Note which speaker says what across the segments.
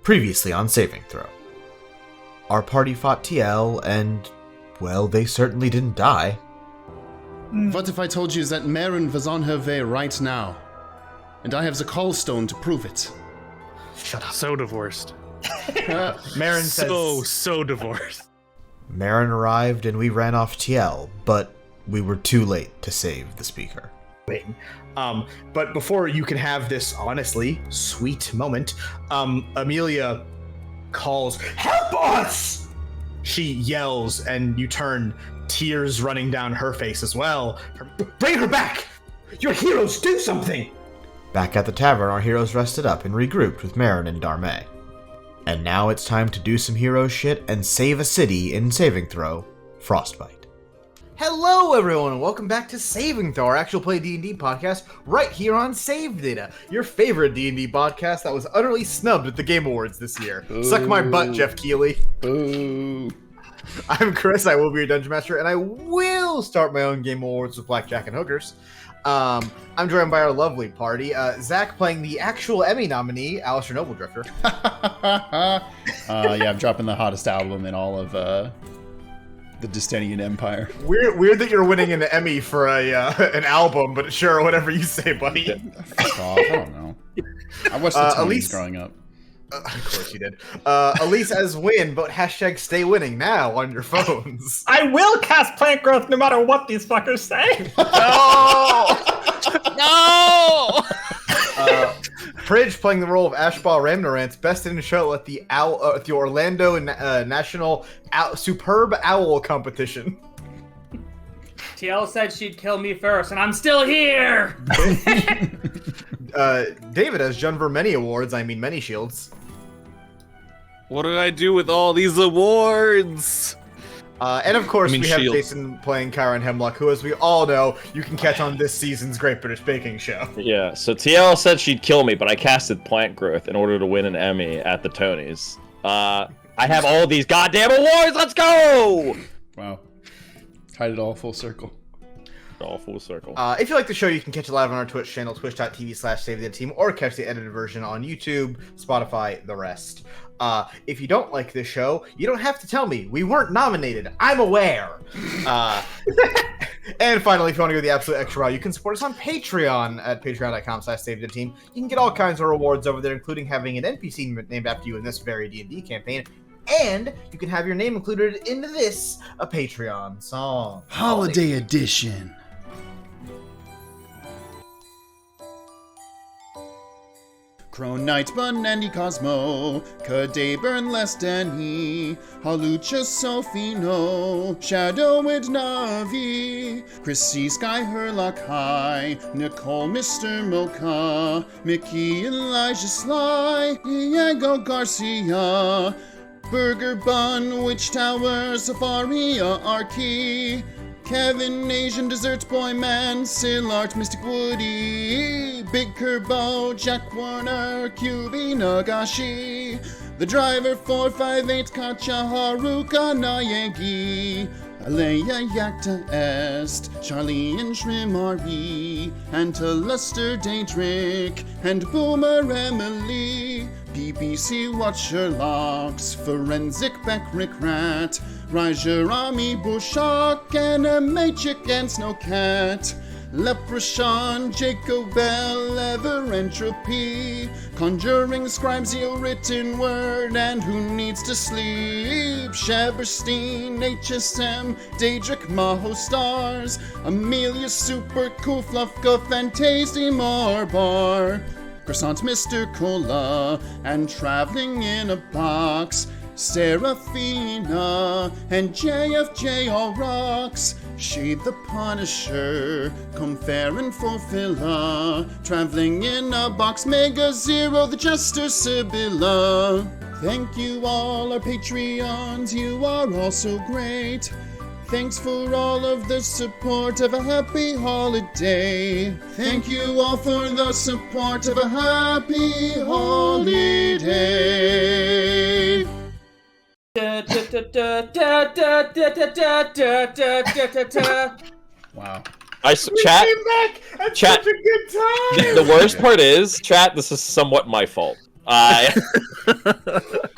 Speaker 1: Previously on Saving Throw. Our party fought Tiel, and, well, they certainly didn't die.
Speaker 2: What if I told you that Marin was on her way right now? And I have the call stone to prove it.
Speaker 1: Shut up.
Speaker 3: So divorced.
Speaker 1: Marin says...
Speaker 3: So divorced.
Speaker 1: Marin arrived and we ran off Tiel, but we were too late to save the speaker.
Speaker 4: But before you can have this, honestly, sweet moment, Amelia calls, "Help us!" She yells, and you turn, tears running down her face as well. "Bring her back! Your heroes, do something!"
Speaker 1: Back at the tavern, our heroes rested up and regrouped with Marin and Darmay. And now it's time to do some hero shit and save a city in Saving Throw, Frostbite. Hello everyone, and welcome back to Saving Throw, our Actual Play D&D podcast, right here on Save Data, your favorite D&D podcast that was utterly snubbed at the Game Awards this year. Ooh. Suck my butt, Jeff Keighley.
Speaker 2: Ooh.
Speaker 1: I'm Chris, I will be your Dungeon Master, and I will start my own Game Awards with Blackjack and Hookers. I'm joined by our lovely party, Zach playing the actual Emmy nominee, Alistair Nobledrifter.
Speaker 2: Yeah, I'm dropping the hottest album in all of, the Distanian Empire.
Speaker 1: Weird that you're winning an Emmy for an album, but sure, whatever you say, buddy.
Speaker 2: Fuck off, I don't know. I watched the Tonys growing up.
Speaker 1: Of course you did. Elise as win, but hashtag stay winning now on your phones.
Speaker 5: I will cast plant growth no matter what these fuckers say.
Speaker 1: No! No! Prij playing the role of Ashbal Ramnarant, best in show at the Orlando National Superb Owl Competition.
Speaker 5: Tiel said she'd kill me first, and I'm still here!
Speaker 1: David has Junver many awards, many shields.
Speaker 6: What did I do with all these awards?
Speaker 1: And of course, we have
Speaker 6: shield.
Speaker 1: Jason playing Kyron Hemlock, who, as we all know, you can catch on this season's Great British Baking Show.
Speaker 6: Yeah, so TL said she'd kill me, but I casted Plant Growth in order to win an Emmy at the Tonys. I have all these goddamn awards, let's go!
Speaker 2: Wow. Tied it all full circle.
Speaker 6: All full circle.
Speaker 1: If you like the show, you can catch it live on our Twitch channel, twitch.tv/SaveTheTeam, or catch the edited version on YouTube, Spotify, the rest. If you don't like this show, you don't have to tell me. We weren't nominated. I'm aware. And finally, if you want to go the absolute extra route, you can support us on Patreon at patreon.com/SaveTheTeam. You can get all kinds of rewards over there, including having an NPC named after you in this very D&D campaign. And you can have your name included in this, a Patreon song.
Speaker 2: Holiday edition. Crone Knight, Bun, Andy Cosmo, Cadabern, Less Danny, Halucha, Sofino, Shadow, and Navi, Chrissy, Sky, Herlock High, Nicole, Mr. Mocha, Mickey, Elijah Sly, Diego Garcia, Burger Bun, Witch Tower, Safaria, Arky, Kevin, Asian Dessert Boy Man, Sillart, Mystic Woody, Big Kerbo, Jack Warner, QB Nagashi, The Driver 458, Kacha Haruka Nayegi, Alea Yakta Est, Charlie and Shrimari, Anta Luster Daedric, and Boomer Emily, BBC Watcher Locks, Forensic Beckrick Rat, Rajarami Bushak, and a Magic and Snowcat, Leprechaun, Jacob Bell, Ever Entropy, Conjuring Scribes, Ill Written Word, and Who Needs to Sleep, Sheberstein, HSM, Daedric, Maho Stars, Amelia Super, Cool Fluff, Guff, and Tasty Marbar, Croissant, Mr. Cola, and Traveling in a Box, Seraphina, and JFJ All Rocks, Shade the Punisher, Comfair and Fulfilla, Traveling in a Box, Mega Zero, the Jester, Sibylla. Thank you all our Patreons, you are all so great. Thanks for all of the support, have a happy holiday. Thank you all for the support, have a happy holiday. Wow.
Speaker 6: Chat.
Speaker 1: Came back at
Speaker 6: Chat.
Speaker 1: such a good time.
Speaker 6: The worst part is, chat, this is somewhat my fault.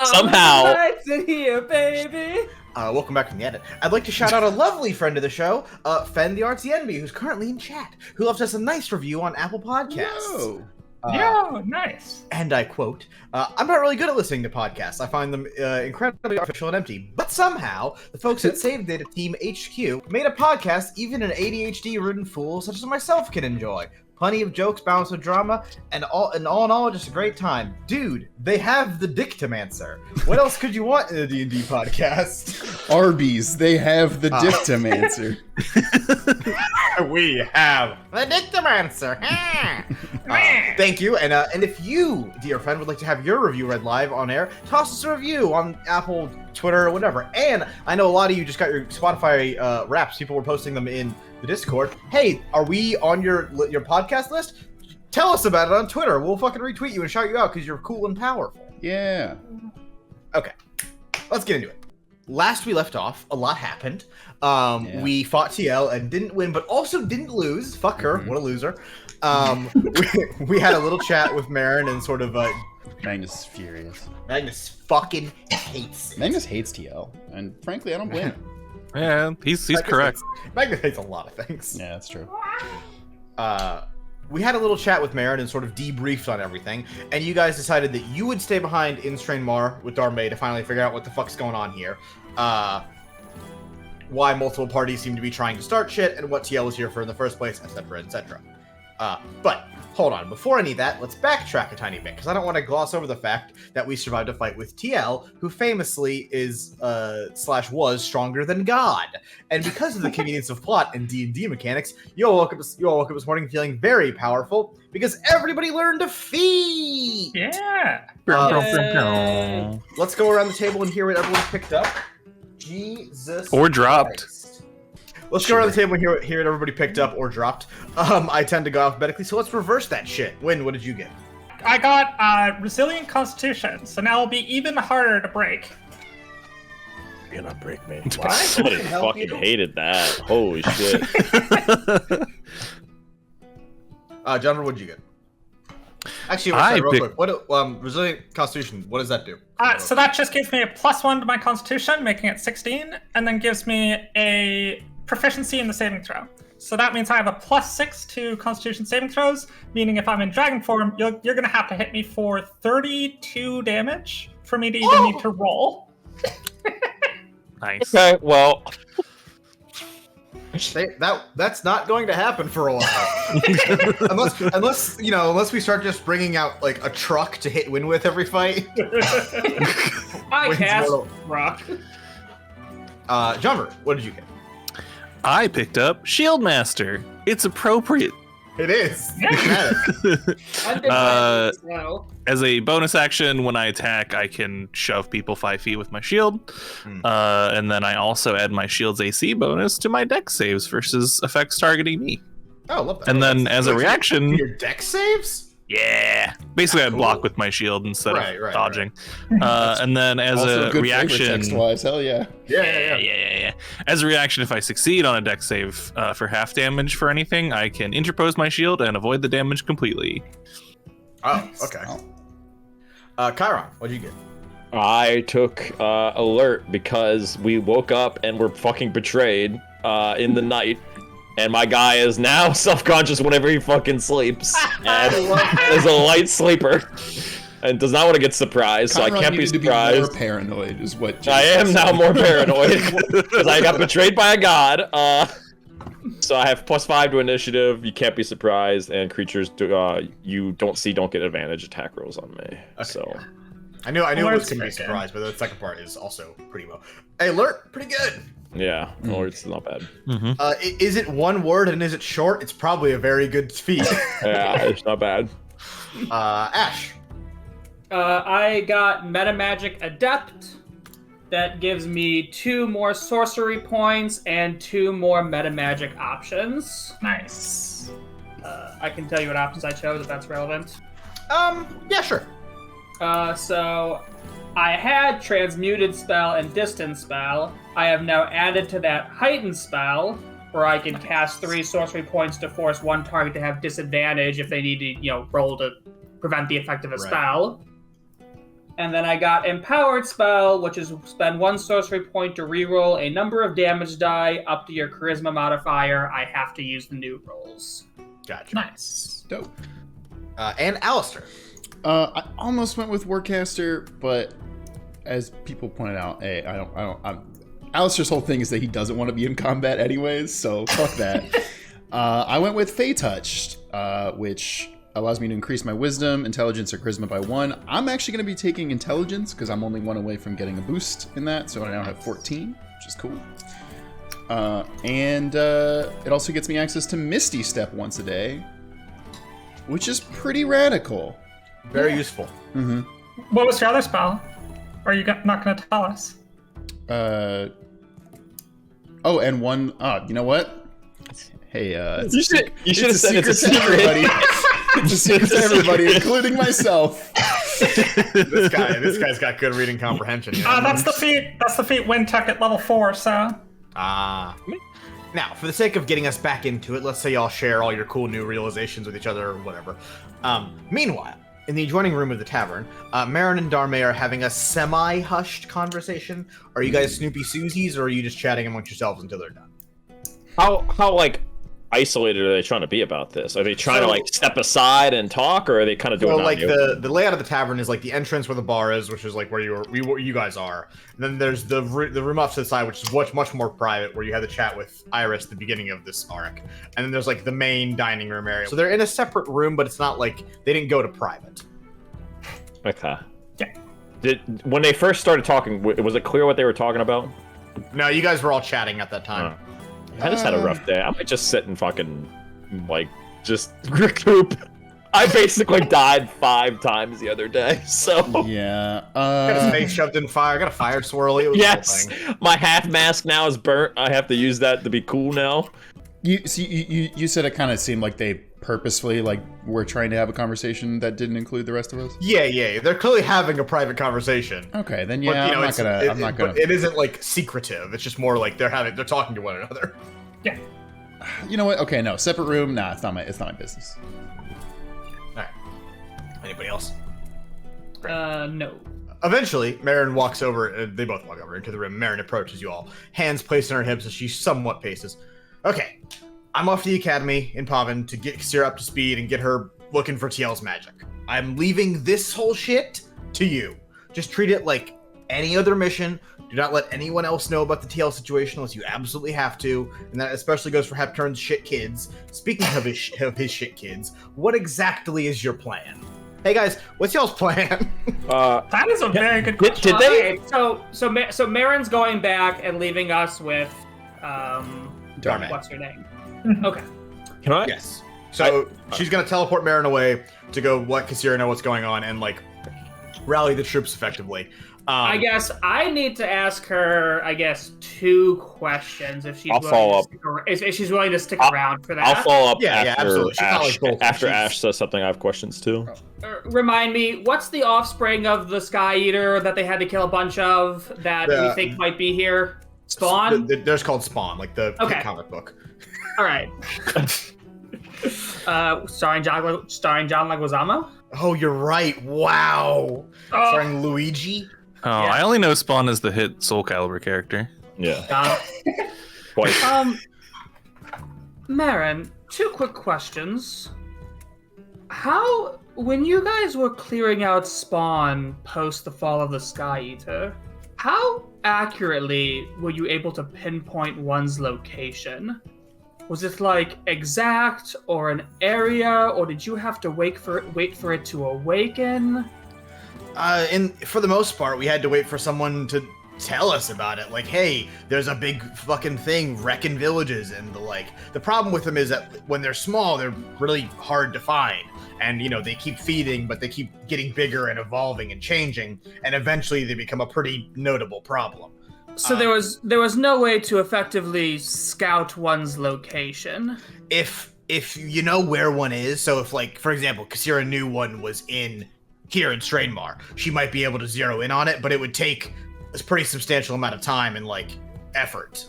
Speaker 6: Somehow.
Speaker 5: Lights in here, baby.
Speaker 1: Welcome back from the edit. I'd like to shout out a lovely friend of the show, Fen the Artsy Envy, who's currently in chat, who left us a nice review on Apple Podcasts.
Speaker 2: Whoa.
Speaker 5: Yeah, nice.
Speaker 1: And I quote, I'm not really good at listening to podcasts. I find them incredibly artificial and empty. But somehow, the folks at Save Data Team HQ made a podcast even an ADHD-ridden fool such as myself can enjoy. Plenty of jokes balanced with drama, and all in all, just a great time. Dude, they have the Dictomancer. What else could you want in a D&D podcast?
Speaker 2: Arby's, they have the Dictomancer.
Speaker 1: We have the Dictomancer. Thank you, and if you, dear friend, would like to have your review read live on air, toss us a review on Apple, Twitter, or whatever. And I know a lot of you just got your Spotify raps. People were posting them in the Discord. Hey, are we on your podcast list? Tell us about it on Twitter. We'll fucking retweet you and shout you out because you're cool and powerful.
Speaker 2: Yeah.
Speaker 1: Okay, let's get into it. Last we left off, a lot happened. We fought TL and didn't win, but also didn't lose. Fuck her, what a loser. We had a little chat with Marin and sort of
Speaker 2: Magnus is furious.
Speaker 1: Magnus fucking hates it.
Speaker 2: Magnus hates TL, and frankly, I don't blame him.
Speaker 3: Yeah, he's
Speaker 1: Magnus
Speaker 3: correct.
Speaker 1: Magnus hates a lot of things.
Speaker 2: Yeah, that's true.
Speaker 1: We had a little chat with Marin and sort of debriefed on everything, and you guys decided that you would stay behind in Strain Mar with Darmay to finally figure out what the fuck's going on here. Why multiple parties seem to be trying to start shit, and what TL was here for in the first place, etc., etc. But, hold on, before any of that, let's backtrack a tiny bit, because I don't want to gloss over the fact that we survived a fight with TL, who famously is, / was stronger than God. And because of the convenience of plot and D&D mechanics, you all woke up this morning feeling very powerful, because everybody learned to feed!
Speaker 5: Yeah.
Speaker 1: Let's go around the table and hear what everyone picked up. Jesus
Speaker 3: Or dropped.
Speaker 1: Christ. Let's go around the table and hear what everybody picked up or dropped. I tend to go alphabetically, so let's reverse that shit. Win, what did you get?
Speaker 5: I got Resilient Constitution, so now it'll be even harder to break.
Speaker 6: You're not break me.
Speaker 1: Why?
Speaker 6: Somebody
Speaker 1: Help
Speaker 6: fucking
Speaker 1: you.
Speaker 6: hated that. Holy shit.
Speaker 1: John, what did you get? Actually,
Speaker 3: I
Speaker 1: real
Speaker 3: picked-
Speaker 1: quick. What Resilient Constitution? What does that do?
Speaker 5: So that just gives me a +1 to my Constitution, making it 16, and then gives me a proficiency in the saving throw. So that means I have a +6 to Constitution saving throws, meaning if I'm in dragon form, you're going to have to hit me for 32 damage for me to even need to roll.
Speaker 3: Nice.
Speaker 6: Okay, well,
Speaker 1: That's not going to happen for a while. unless we start just bringing out like a truck to hit Win with every fight.
Speaker 5: I
Speaker 1: Wins
Speaker 5: cast
Speaker 1: mortal.
Speaker 5: rock.
Speaker 1: Jumper, what did you get?
Speaker 3: I picked up Shield Master. It's appropriate.
Speaker 1: It is.
Speaker 5: Yeah.
Speaker 3: Uh, As a bonus action, when I attack, I can shove people 5 feet with my shield. And then I also add my shield's AC bonus to my dex saves versus effects targeting me.
Speaker 1: Oh, love that.
Speaker 3: And then as a reaction,
Speaker 1: your deck saves?
Speaker 3: yeah, basically I block
Speaker 1: Cool.
Speaker 3: with my shield instead
Speaker 1: Right,
Speaker 3: of
Speaker 1: right,
Speaker 3: dodging. And then as
Speaker 2: Also
Speaker 3: a
Speaker 2: good
Speaker 3: reaction,
Speaker 2: text-wise, hell yeah.
Speaker 3: yeah. As a reaction, if I succeed on a dex save for half damage for anything, I can interpose my shield and avoid the damage completely.
Speaker 1: Oh, okay. Chiron, what did you get?
Speaker 6: I took alert because we woke up and were fucking betrayed in the night. And my guy is now self-conscious whenever he fucking sleeps. And is a light sleeper. And does not want to get surprised, so I
Speaker 2: Chiron
Speaker 6: can't be
Speaker 2: needed to
Speaker 6: surprised.
Speaker 2: more paranoid, is what
Speaker 6: I am
Speaker 2: Jason
Speaker 6: now
Speaker 2: said.
Speaker 6: more paranoid because I got betrayed by a god. So I have +5 to initiative. You can't be surprised, and creatures you don't get advantage attack rolls on me.
Speaker 1: Okay.
Speaker 6: So
Speaker 1: I knew it was
Speaker 5: Alert's
Speaker 1: going to be a
Speaker 5: pretty good.
Speaker 1: surprise, but the second part is also pretty well. Hey, alert, pretty good.
Speaker 6: yeah, or it's not bad.
Speaker 1: Is it one word and is it short? It's probably a very good feat.
Speaker 6: Yeah, it's not bad.
Speaker 1: Ash.
Speaker 5: I got Metamagic Adept. That gives me 2 more sorcery points and 2 more metamagic options. Nice. I can tell you what options I chose if that's relevant.
Speaker 1: Yeah, sure.
Speaker 5: So I had Transmuted Spell and Distance Spell. I have now added to that Heightened Spell, where I can cast 3 sorcery points to force one target to have disadvantage if they need to, roll to prevent the effect of a spell.
Speaker 7: And then I got Empowered Spell, which is spend 1 sorcery point to reroll a number of damage die up to your Charisma modifier. I have to use the new rolls.
Speaker 1: Gotcha.
Speaker 5: Nice.
Speaker 2: Dope.
Speaker 1: And Alistair.
Speaker 2: I almost went with Warcaster, but as people pointed out, hey, Alistair's whole thing is that he doesn't want to be in combat anyways, so fuck that. I went with Fey Touched, which allows me to increase my Wisdom, Intelligence, or Charisma by 1. I'm actually going to be taking Intelligence because I'm only 1 away from getting a boost in that, so I now have 14, which is cool. And it also gets me access to Misty Step once a day, which is pretty radical.
Speaker 1: Very useful.
Speaker 2: Mm-hmm.
Speaker 5: What was your other spell? Or are you not going to tell us?
Speaker 2: Oh, and one. You know what? Hey,
Speaker 6: You should have said it's a secret.
Speaker 2: Everybody. It's a secret to everybody, including myself.
Speaker 1: This guy's got good reading comprehension. You know?
Speaker 5: That's the feat. That's the feat Win took at level 4. So.
Speaker 1: Now, for the sake of getting us back into it, let's say y'all share all your cool new realizations with each other or whatever. Meanwhile, in the adjoining room of the tavern, Marin and Darme are having a semi-hushed conversation. Are you guys Snoopy Susies, or are you just chatting amongst yourselves until they're done?
Speaker 6: How like isolated are they trying to be about this? Are they trying to like step aside and talk, or are they kind of doing?
Speaker 1: Well, like the layout of the tavern is like the entrance where the bar is, which is like where you guys are. And then there's the room off to the side, which is much more private, where you had the chat with Iris at the beginning of this arc. And then there's like the main dining room area. So they're in a separate room, but it's not like they didn't go to private.
Speaker 6: Okay.
Speaker 5: Yeah.
Speaker 6: When they first started talking, was it clear what they were talking about?
Speaker 1: No, you guys were all chatting at that time.
Speaker 6: I just had a rough day. I might just sit and fucking, like, just recoup. I basically died 5 times the other day, so...
Speaker 2: Yeah,
Speaker 1: Got his face shoved in fire, got a fire swirly. It was
Speaker 6: yes!
Speaker 1: a whole thing.
Speaker 6: My half mask now is burnt. I have to use that to be cool now.
Speaker 2: You said it kind of seemed like they purposefully were trying to have a conversation that didn't include the rest of us.
Speaker 1: Yeah. They're clearly having a private conversation.
Speaker 2: Okay, then yeah,
Speaker 1: But, you know,
Speaker 2: I'm not gonna.
Speaker 1: But it isn't like secretive. It's just more like they're talking to one another.
Speaker 5: Yeah.
Speaker 2: You know what? Okay, no, separate room. Nah, it's not my business.
Speaker 1: All right. Anybody else?
Speaker 7: No.
Speaker 1: Eventually, Marin walks over. They both walk over into the room. Marin approaches you all, hands placed on her hips as she somewhat paces. Okay, I'm off to the academy in Pavin to get Kasira up to speed and get her looking for Tiel's magic. I'm leaving this whole shit to you. Just treat it like any other mission. Do not let anyone else know about the Tiel situation unless you absolutely have to, and that especially goes for Hepturn's shit kids. Speaking of his shit kids, what exactly is your plan? Hey guys, what's y'all's plan?
Speaker 5: That is a very good question.
Speaker 6: Did they?
Speaker 7: Okay, so Marin's going back and leaving us with
Speaker 1: Darme.
Speaker 7: What's her name? Okay.
Speaker 6: Can I?
Speaker 1: Yes. So she's gonna teleport Marin away to go let Kasira know what's going on and like rally the troops effectively.
Speaker 7: I guess I need to ask her, 2 questions if she's
Speaker 6: I'll follow up.
Speaker 7: If she's willing to stick around for that.
Speaker 6: I'll follow up
Speaker 1: Yeah, absolutely. She's not
Speaker 6: Ash,
Speaker 1: like both.
Speaker 6: after Ash says something. I have questions too.
Speaker 7: Remind me, what's the offspring of the Sky Eater that they had to kill a bunch of that we think might be here? Spawn?
Speaker 1: There's called Spawn, like the comic book.
Speaker 7: All right. Starring John Leguizamo?
Speaker 1: Oh, you're right. Wow. Starring Luigi.
Speaker 3: Oh, yeah. I only know Spawn as the hit Soul Calibur character.
Speaker 6: Yeah. Quite.
Speaker 7: Marin, 2 quick questions. When you guys were clearing out Spawn post the fall of the Sky Eater, how accurately were you able to pinpoint one's location? Was it like exact or an area, or did you have to wait for it to awaken?
Speaker 1: For the most part, we had to wait for someone to tell us about it. Like, hey, there's a big fucking thing wrecking villages, and the like. The problem with them is that when they're small, they're really hard to find, and you know they keep feeding, but they keep getting bigger and evolving and changing, and eventually they become a pretty notable problem.
Speaker 7: So there was no way to effectively scout one's location.
Speaker 1: If you know where one is, so if like for example, Kasira knew one was here in Strainmar, she might be able to zero in on it, but it would take a pretty substantial amount of time and like effort.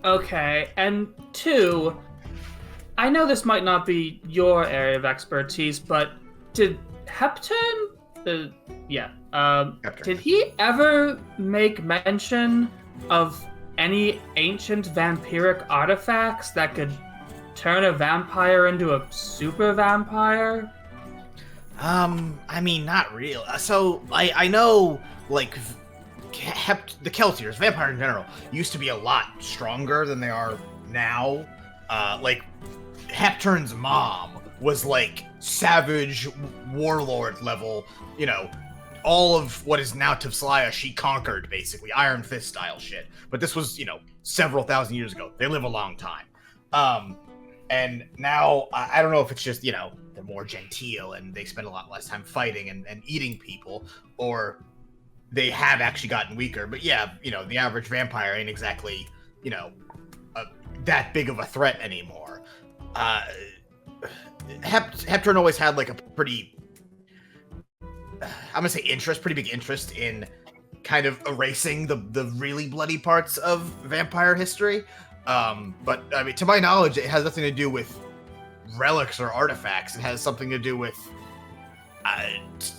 Speaker 7: Okay, and 2, I know this might not be your area of expertise, but did Hepturn Did he ever make mention of any ancient vampiric artifacts that could turn a vampire into a super vampire?
Speaker 1: I mean, not real. So, I know, like, the Keltiers, vampires in general, used to be a lot stronger than they are now. Like, Hepturn's mom was, like, savage warlord level, you know, all of what is now Tavslaya she conquered, basically, Iron Fist style shit. But this was, you know, several thousand years ago. They live a long time. And now, I don't know if it's just, you know, they're more genteel and they spend a lot less time fighting and eating people, or they have actually gotten weaker. But yeah, you know, the average vampire ain't exactly, you know, that big of a threat anymore. Hepturn always had, like, a pretty, I'm gonna say pretty big interest in kind of erasing the really bloody parts of vampire history. But, I mean, to my knowledge, it has nothing to do with relics or artifacts. It has something to do with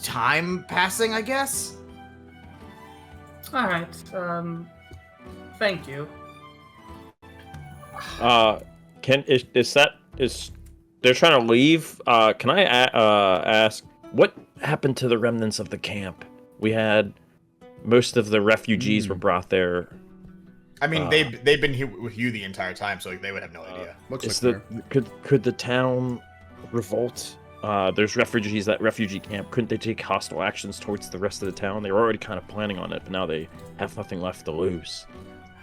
Speaker 1: time passing, I guess?
Speaker 7: Alright, thank you.
Speaker 6: They're trying to leave? Can I ask, what happened to the remnants of the camp? We had most of the refugees were brought there.
Speaker 1: I mean, they've been here with you the entire time, so they would have no idea.
Speaker 2: Looks like
Speaker 6: could the town revolt? There's refugees at refugee camp. Couldn't they take hostile actions towards the rest of the town? They were already kind of planning on it, but now they have nothing left to lose.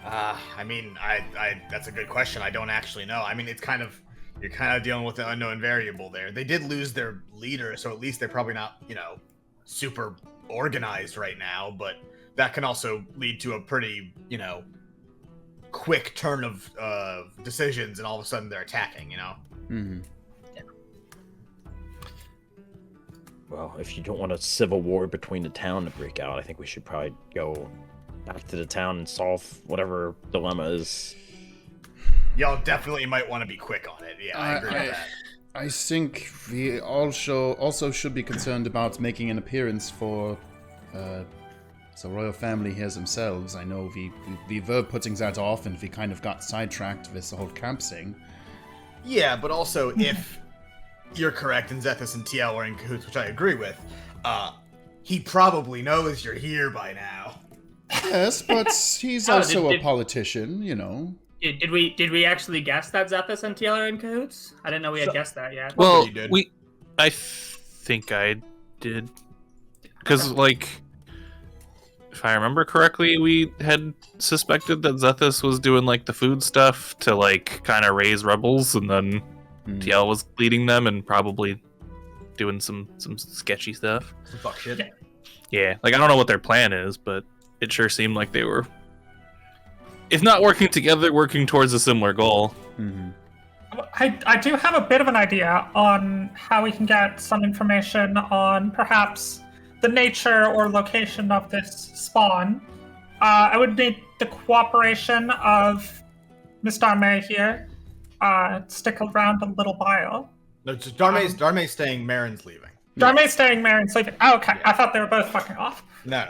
Speaker 1: I mean, I that's a good question. I don't actually know. I mean, it's kind of, you're kind of dealing with the unknown variable there. They did lose their leader, so at least they're probably not, you know, super organized right now, but that can also lead to a pretty, you know, quick turn of decisions, and all of a sudden they're attacking, you know?
Speaker 2: Mm-hmm.
Speaker 1: Yeah.
Speaker 6: Well, if you don't want a civil war between the town to break out, I think we should probably go back to the town and solve whatever dilemma is.
Speaker 1: Y'all definitely might want to be quick on it. Yeah, I agree with that.
Speaker 2: I think we also should be concerned about making an appearance for the royal family here themselves. I know we were putting that off, and we kind of got sidetracked with the whole camp thing.
Speaker 1: Yeah, but also, if you're correct and Zethus and Tiel were in cahoots, which I agree with, he probably knows you're here by now.
Speaker 2: Yes, but he's also a politician, you know.
Speaker 7: Did we actually guess that Zethus and Tiel are in cahoots? I didn't know we had guessed that yet.
Speaker 3: Well,
Speaker 1: you did.
Speaker 3: I think I did, because like, if I remember correctly, we had suspected that Zethus was doing like the food stuff to like kind of raise rebels, and then Tiel was leading them and probably doing some sketchy stuff.
Speaker 1: Some fuck shit.
Speaker 3: Yeah, like I don't know what their plan is, but it sure seemed like they were, if not working together, working towards a similar goal.
Speaker 2: Mm-hmm.
Speaker 5: I do have a bit of an idea on how we can get some information on perhaps the nature or location of this spawn. I would need the cooperation of Miss Darmay here. Stick around a little while.
Speaker 1: No, just Darmay's staying, Marin's leaving.
Speaker 5: Darmay's staying, Marin's leaving. Oh, okay.
Speaker 1: Yeah.
Speaker 5: I thought they were both fucking off.
Speaker 1: No.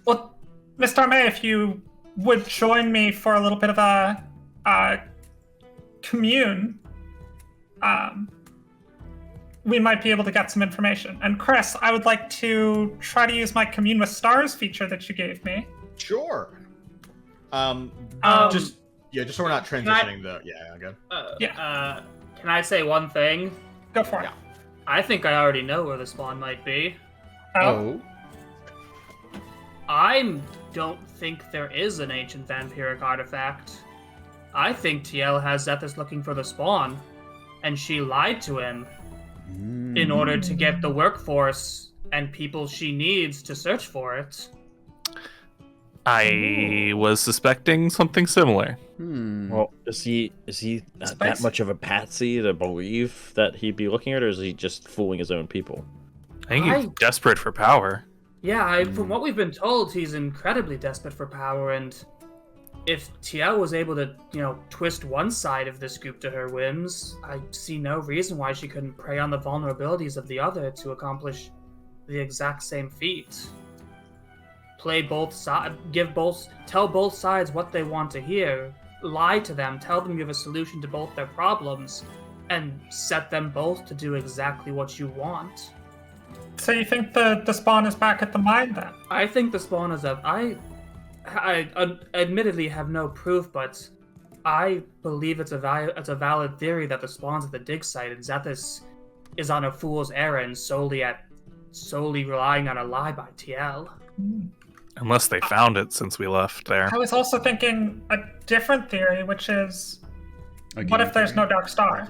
Speaker 5: Well, Miss Darmay, if you would join me for a little bit of a commune, we might be able to get some information. And Chris, I would like to try to use my Commune with Stars feature that you gave me.
Speaker 1: Sure. Just so we're not transitioning good.
Speaker 7: Can I say one thing?
Speaker 5: Go for it.
Speaker 1: Yeah.
Speaker 7: I think I already know where the spawn might be.
Speaker 2: Oh.
Speaker 7: I don't think there is an ancient vampiric artifact. I think Tiel has Zethus looking for the spawn, and she lied to him in order to get the workforce and people she needs to search for it.
Speaker 3: I was suspecting something similar.
Speaker 6: Well, is he that much of a patsy to believe that he'd be looking at her, or is he just fooling his own people?
Speaker 3: I think he's desperate for power.
Speaker 7: Yeah, from what we've been told, he's incredibly desperate for power, and if Tiel was able to, twist one side of this group to her whims, I see no reason why she couldn't prey on the vulnerabilities of the other to accomplish the exact same feat. Play both sides, tell both sides what they want to hear, lie to them, tell them you have a solution to both their problems, and set them both to do exactly what you want.
Speaker 5: So you think the spawn is back at the mine then?
Speaker 7: I think the spawn is up. I admittedly have no proof, but I believe it's a valid theory that the spawn's at the dig site, and Zethus is on a fool's errand solely relying on a lie by Tiel.
Speaker 3: Unless they found it since we left there.
Speaker 5: I was also thinking a different theory, which is, what if there's no Dark Star?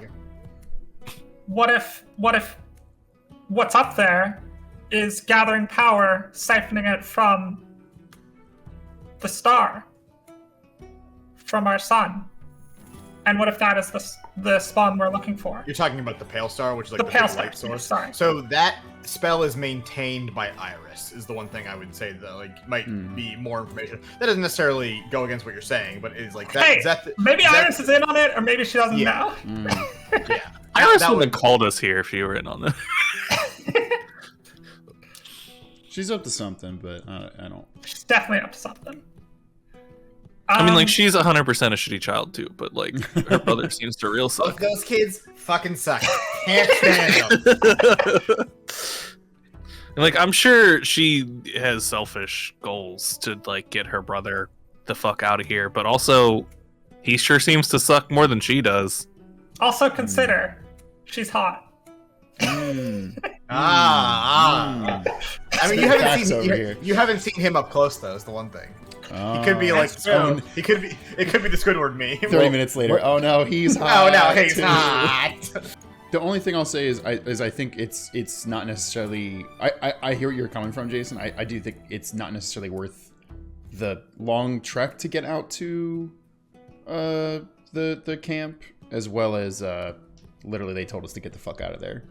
Speaker 5: What if what's up there is gathering power, siphoning it from the star, from our sun? And what if that is the spawn we're looking for?
Speaker 1: You're talking about the Pale Star, which is like
Speaker 5: The
Speaker 1: the,
Speaker 5: Pale
Speaker 1: big
Speaker 5: Star,
Speaker 1: light source.
Speaker 5: sorry.
Speaker 1: So that spell is maintained by Iris, is the one thing I would say that like might be more information. That doesn't necessarily go against what you're saying, but it's like that.
Speaker 5: Hey, maybe Iris is in on it, or maybe she doesn't know.
Speaker 1: Yeah.
Speaker 3: Iris
Speaker 1: That
Speaker 3: wouldn't have called us here if you were in on this.
Speaker 2: She's up to something, but I don't.
Speaker 5: She's definitely up to something.
Speaker 3: I mean, like, she's 100% a shitty child, too, but, like, her brother seems to real
Speaker 1: Both
Speaker 3: suck.
Speaker 1: those kids fucking suck. Can't stand them.
Speaker 3: And, like, I'm sure she has selfish goals to, like, get her brother the fuck out of here, but also, he sure seems to suck more than she does.
Speaker 5: Also consider, she's hot.
Speaker 1: I mean, you haven't seen him up close though. Is the one thing. He could be like it could be the Squidward meme.
Speaker 2: 30 minutes later. Oh no, he's hot.
Speaker 1: Oh no, he's hot.
Speaker 2: The only thing I'll say is I think it's not necessarily. I hear where you're coming from, Jason. I do think it's not necessarily worth the long trek to get out to the camp, as well as literally they told us to get the fuck out of there.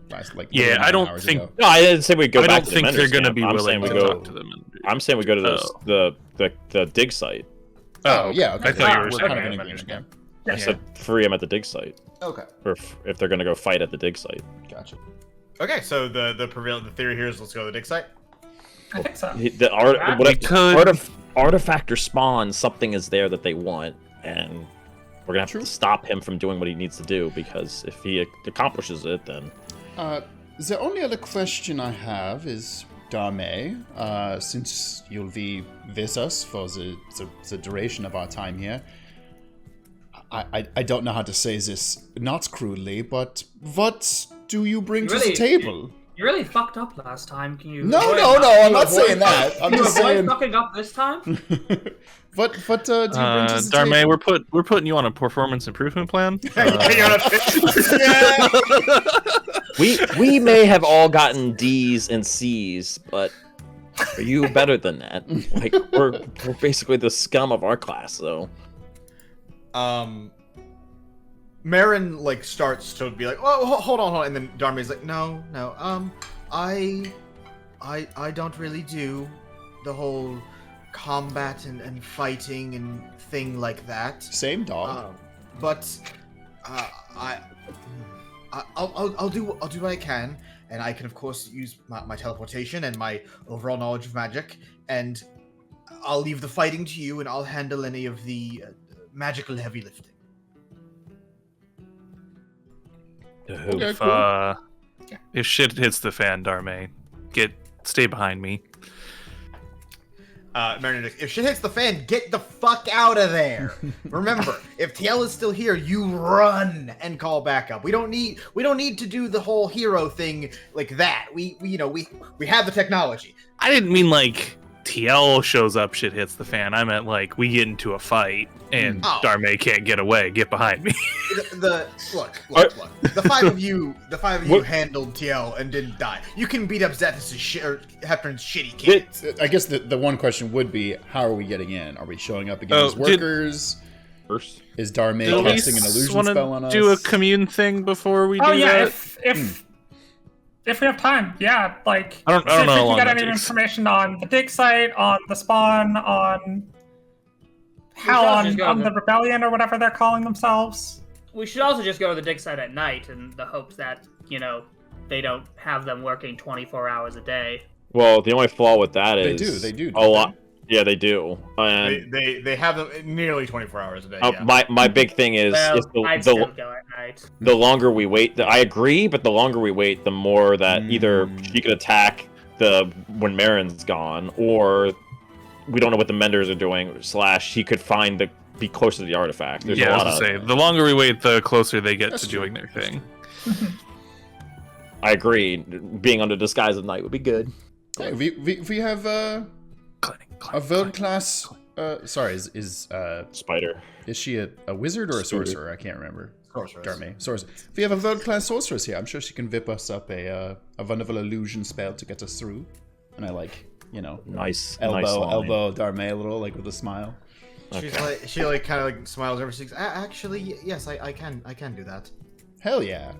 Speaker 3: Yeah, I don't think.
Speaker 6: No, I didn't say we go.
Speaker 3: I
Speaker 6: back
Speaker 3: don't
Speaker 6: to
Speaker 3: think
Speaker 6: the
Speaker 3: they're
Speaker 6: Menders
Speaker 3: going to
Speaker 6: camp.
Speaker 3: be
Speaker 6: I'm
Speaker 3: willing
Speaker 6: saying
Speaker 3: to talk to them.
Speaker 6: I'm saying we go to the dig site.
Speaker 2: Oh yeah, okay.
Speaker 3: I thought you were
Speaker 2: We're
Speaker 3: saying
Speaker 2: kind of
Speaker 3: that.
Speaker 2: in agreement again.
Speaker 6: I said free them at the dig site.
Speaker 1: Okay.
Speaker 6: Or if they're gonna go fight at the dig site.
Speaker 2: Gotcha.
Speaker 1: Okay, so the theory here is let's go to the dig site.
Speaker 5: I think so.
Speaker 6: Artifact or spawn, something is there that they want, and we're gonna have to stop him from doing what he needs to do, because if he accomplishes it, then.
Speaker 2: The only other question I have is, Dame, since you'll be with us for the duration of our time here, I don't know how to say this not crudely, but what do you bring to the table?
Speaker 7: You really fucked up last time. Can you?
Speaker 2: No, I'm not saying that. I'm just saying.
Speaker 7: Fucking up this time.
Speaker 2: What do you bring to the
Speaker 3: Darme,
Speaker 2: table?
Speaker 3: we're putting you on a performance improvement plan.
Speaker 6: We may have all gotten D's and C's, but are you better than that? Like we're basically the scum of our class, though.
Speaker 1: Marin like starts to be like, oh, hold on, and then Darme's like, no, I don't really do the whole combat and fighting and thing like that.
Speaker 2: Same dog.
Speaker 1: But I'll do what I can, and I can of course use my teleportation and my overall knowledge of magic, and I'll leave the fighting to you, and I'll handle any of the magical heavy lifting.
Speaker 3: If shit hits the fan, Darme, stay behind me.
Speaker 1: Marin, if shit hits the fan, get the fuck out of there. Remember, if Tiel is still here, you run and call backup. We don't need to do the whole hero thing like that. We have the technology.
Speaker 3: I didn't mean like Tiel shows up, shit hits the fan. I meant like we get into a fight and Darme can't get away. Get behind me.
Speaker 1: Look. The five of you handled Tiel and didn't die. You can beat up Zethus or Hepburn's shitty kids.
Speaker 2: I guess the one question would be, how are we getting in? Are we showing up against workers?
Speaker 6: First,
Speaker 2: is Darme casting an illusion spell on us?
Speaker 3: Do a commune thing before we do that?
Speaker 5: If we have time, yeah. Like,
Speaker 3: I don't know
Speaker 5: if
Speaker 3: how
Speaker 5: we
Speaker 3: long
Speaker 5: can get
Speaker 3: that
Speaker 5: any
Speaker 3: takes.
Speaker 5: information on the dig site, on the spawn, on on the rebellion or whatever they're calling themselves.
Speaker 7: We should also just go to the dig site at night in the hopes that, they don't have them working 24 hours a day.
Speaker 6: Well, the only flaw with that is
Speaker 2: They do.
Speaker 6: a lot. Yeah, they do. And
Speaker 1: They have them nearly 24 hours a day.
Speaker 6: my big thing is,
Speaker 7: I'd still go at night.
Speaker 6: the longer we wait. I agree, but the longer we wait, the more that either she could attack when Marin's gone, or we don't know what the Menders are doing. / he could be closer to the artifact. There's a lot of...
Speaker 3: the longer we wait, the closer they get to doing their thing.
Speaker 6: I agree. Being under disguise of night would be good.
Speaker 2: Hey, we have a world class. Sorry, is
Speaker 6: Spider.
Speaker 2: Is she a wizard or a sorcerer? I can't remember.
Speaker 1: Sorceress.
Speaker 2: Darmay, sorceress. If we have a world class sorceress here, I'm sure she can whip us up a wonderful illusion spell to get us through. And I
Speaker 6: Nice
Speaker 2: elbow Darmay a little, like with a smile.
Speaker 1: She kind of smiles over. She goes, actually, yes, I can do that.
Speaker 2: Hell yeah.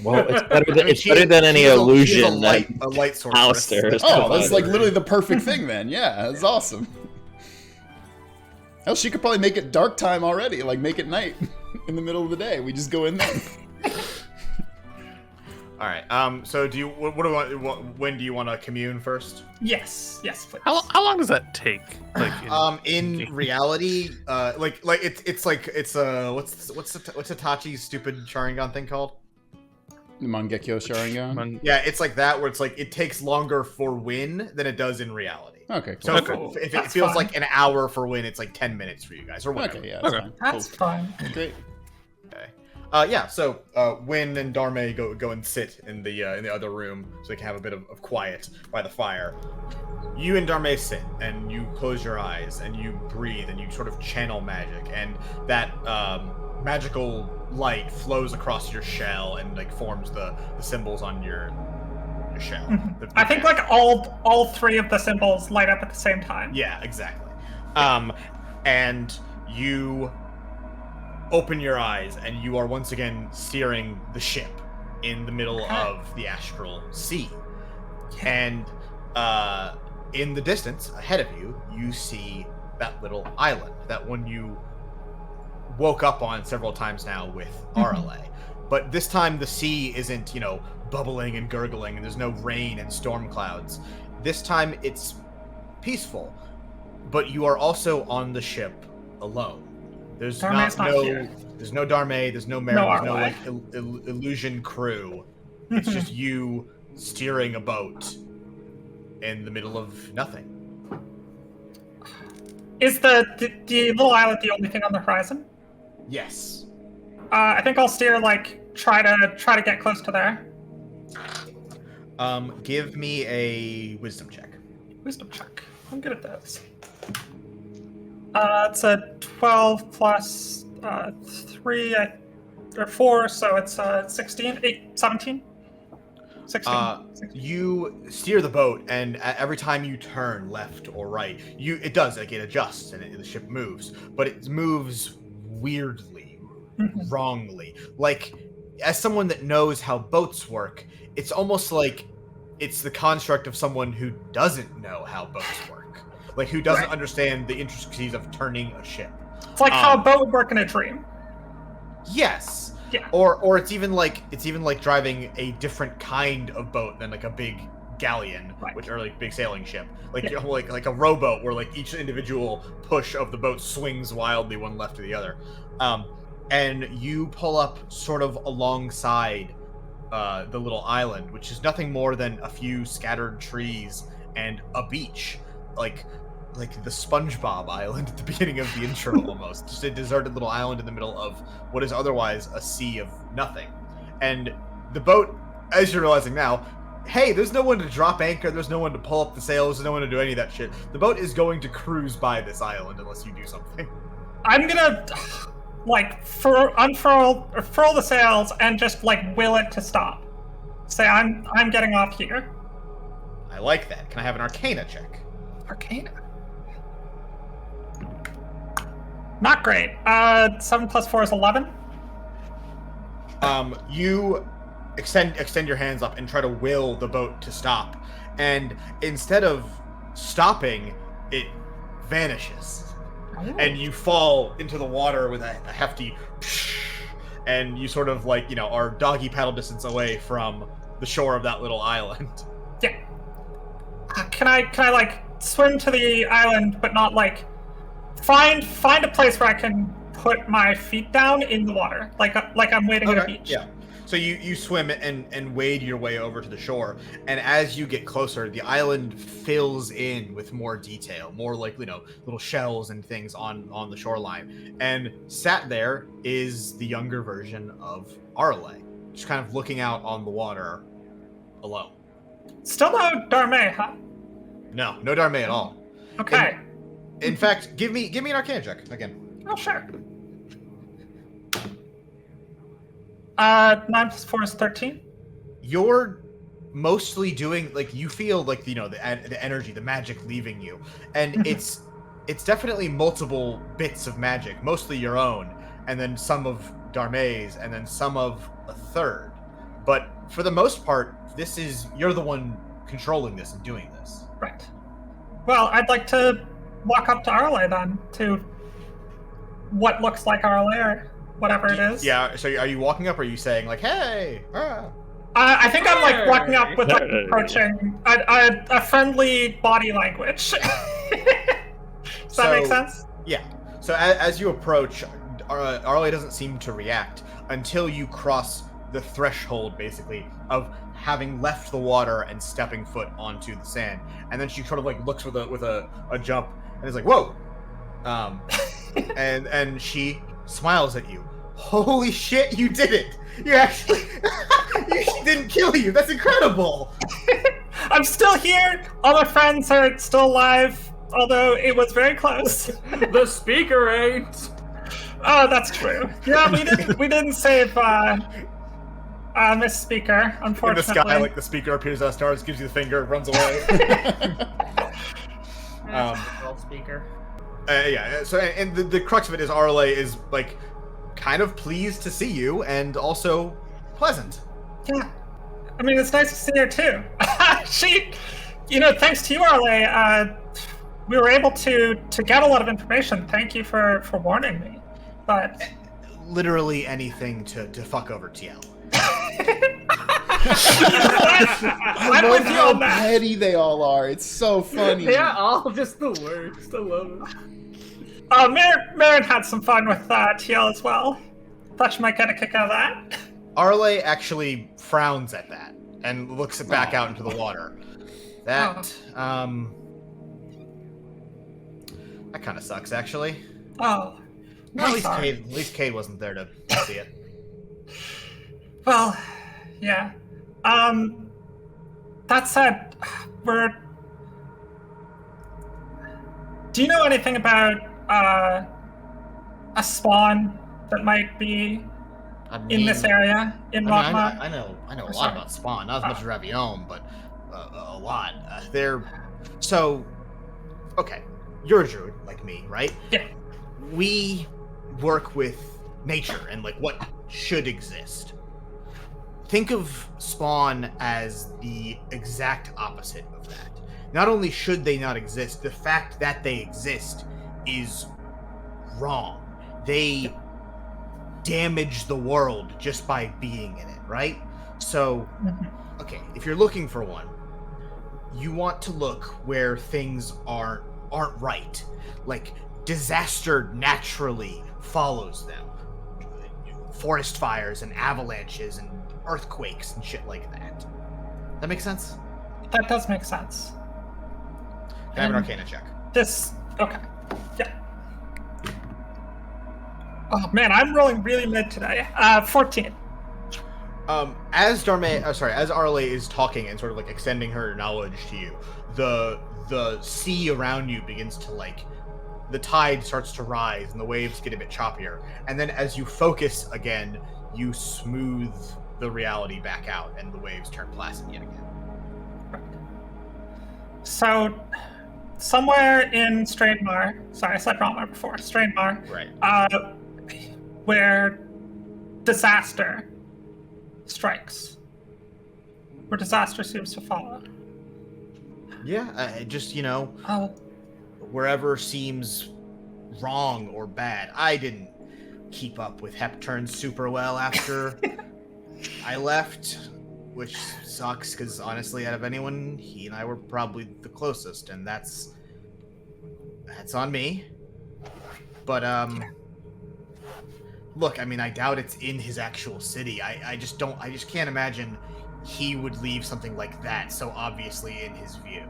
Speaker 6: Well, it's better than any illusion
Speaker 1: a light sorceress.
Speaker 6: Alistair is
Speaker 2: That's like literally the perfect thing then. Yeah, that's awesome. Hell, she could probably make it dark time already, like make it night in the middle of the day. We just go in there.
Speaker 1: All right. So do you? What do you want? When do you want to commune first?
Speaker 5: Yes, please.
Speaker 3: How long does that take? Like
Speaker 1: in reality, what's Itachi's stupid Sharingan thing called?
Speaker 2: The Mangekyo Sharingan?
Speaker 1: Yeah, it's like that, where it's like it takes longer for Win than it does in reality.
Speaker 2: Okay, cool.
Speaker 1: So if it feels like an hour for Win, it's like 10 minutes for you guys, or whatever.
Speaker 2: Okay, yeah, that's fine.
Speaker 5: That's fine.
Speaker 2: Great.
Speaker 1: Okay. So Win and Darmay go and sit in the other room so they can have a bit of quiet by the fire. You and Darmay sit, and you close your eyes, and you breathe, and you sort of channel magic, and that magical light flows across your shell and like forms the symbols on your shell.
Speaker 5: I think like all three of the symbols light up at the same time.
Speaker 1: Yeah, exactly. And you open your eyes, and you are once again steering the ship in the middle of the astral sea. And in the distance ahead of you, you see that little island, that one you woke up on several times now with Arlay. But this time the sea isn't, bubbling and gurgling, and there's no rain and storm clouds. This time it's peaceful, but you are also on the ship alone. There's no Darmay, there's no Marin, there's no illusion crew. It's just you steering a boat in the middle of nothing.
Speaker 5: Is the little island the only thing on the horizon?
Speaker 1: Yes.
Speaker 5: I think I'll steer, try to get close to there.
Speaker 1: Give me a wisdom check.
Speaker 5: Wisdom check. I'm good at those. It's a 12 plus 3 or 4, so it's 17. 16.
Speaker 1: You steer the boat, and every time you turn left or right, it adjusts and the ship moves, but it moves weirdly, wrongly. Like, as someone that knows how boats work, it's almost like it's the construct of someone who doesn't know how boats work, like who doesn't understand the intricacies of turning a ship.
Speaker 5: It's like how a boat would work in a dream.
Speaker 1: Yes.
Speaker 5: Yeah.
Speaker 1: Or it's even like driving a different kind of boat than like a big galleon, which are like big sailing ship. Like like a rowboat where like each individual push of the boat swings wildly one left to the other. And you pull up sort of alongside the little island, which is nothing more than a few scattered trees and a beach, like the SpongeBob island at the beginning of the intro, almost. Just a deserted little island in the middle of what is otherwise a sea of nothing. And the boat, as you're realizing now, hey, there's no one to drop anchor, there's no one to pull up the sails, there's no one to do any of that shit. The boat is going to cruise by this island unless you do something.
Speaker 5: I'm gonna furl the sails and just will it to stop. Say I'm getting off here.
Speaker 1: I like that. Can I have an Arcana check?
Speaker 5: Arcana. Not great. 7 plus 4 is 11.
Speaker 1: You extend your hands up and try to will the boat to stop, and instead of stopping, it vanishes. And you fall into the water with a hefty psh, and you sort of are doggy paddle distance away from the shore of that little island.
Speaker 5: Yeah. can I like swim to the island, but not like find a place where I can put my feet down in the water, like I'm wading at a beach.
Speaker 1: Yeah. So you swim and wade your way over to the shore, and as you get closer, the island fills in with more detail, more like, you know, little shells and things on the shoreline. And sat there is the younger version of Arlay, just kind of looking out on the water alone.
Speaker 5: Still no Darme, huh?
Speaker 1: No Darme at all.
Speaker 5: Okay.
Speaker 1: In fact, give me an Arcana check again.
Speaker 5: Oh, sure. 9 plus 4 is 13.
Speaker 1: You're mostly doing, like, you feel like, you know, the energy, the magic leaving you, and it's definitely multiple bits of magic, mostly your own, and then some of Darme's, and then some of a third. But for the most part, you're the one controlling this and doing this.
Speaker 5: Right. Well, I'd like to walk up to Arlay then, to what looks like Arlay, or whatever it is.
Speaker 1: Yeah, so are you walking up, or are you saying, like, hey? Ah.
Speaker 5: I think I'm, like, walking up with, like, approaching a friendly body language. Does that make sense?
Speaker 1: Yeah. So as you approach, Arlay doesn't seem to react until you cross the threshold, basically, of having left the water and stepping foot onto the sand. And then she sort of, like, looks with a jump and is like, whoa! And she smiles at you. Holy shit, you did it! You actually... she didn't kill you! That's incredible!
Speaker 5: I'm still here! All my friends are still alive, although it was very close.
Speaker 7: The speaker ain't.
Speaker 5: Oh, that's true. Yeah, we didn't save Miss Speaker, unfortunately.
Speaker 1: In the sky, like, the speaker appears out of stars, gives you the finger, runs away.
Speaker 7: Speaker.
Speaker 1: Yeah, so, and the crux of it is Arlay is, like, kind of pleased to see you, and also pleasant.
Speaker 5: Yeah. I mean, it's nice to see her, too. She, thanks to you, Arlay, we were able to get a lot of information. Thank you for warning me. But...
Speaker 1: Literally anything to fuck over Tiel.
Speaker 2: I love how petty they all are. It's so funny.
Speaker 7: They're all just the worst. I love it.
Speaker 5: Marin had some fun with Tiel as well. Thought you might get a kick out of that.
Speaker 1: Arlay actually frowns at that and looks back out into the water. That kind of sucks, actually.
Speaker 5: Oh.
Speaker 1: At least Cade wasn't there to see it.
Speaker 5: Well, yeah. That said, do you know anything about a spawn that might be in this area in Rockmont?
Speaker 1: I know a lot about spawn, not as much as Ravion, but a lot. Okay, you're a druid like me, right?
Speaker 5: Yeah.
Speaker 1: We work with nature and, like, what should exist. Think of spawn as the exact opposite of that. Not only should they not exist, the fact that they exist is wrong. They damage the world just by being in it, right? So, okay, if you're looking for one, you want to look where things aren't right. Like, disaster naturally follows them. Forest fires and avalanches and earthquakes and shit like that. That makes sense?
Speaker 5: That does make sense.
Speaker 1: Can I have an Arcana check?
Speaker 5: Okay. Yeah. Oh man, I'm rolling really mid today. 14.
Speaker 1: As Arlay is talking and sort of, like, extending her knowledge to you, the sea around you begins to, like, the tide starts to rise and the waves get a bit choppier. And then as you focus again, you smooth the reality back out and the waves turn placid yet again.
Speaker 5: Right. So, somewhere in Strainmar, sorry, I said Bromar before, Strainmar,
Speaker 1: right.
Speaker 5: Where disaster strikes, where disaster seems to follow.
Speaker 1: Yeah, just, wherever seems wrong or bad. I didn't keep up with Hepturn super well after I left. which sucks because honestly, out of anyone, he and I were probably the closest, and that's on me. But look, I mean, I doubt it's in his actual city. I just can't imagine he would leave something like that so obviously in his view.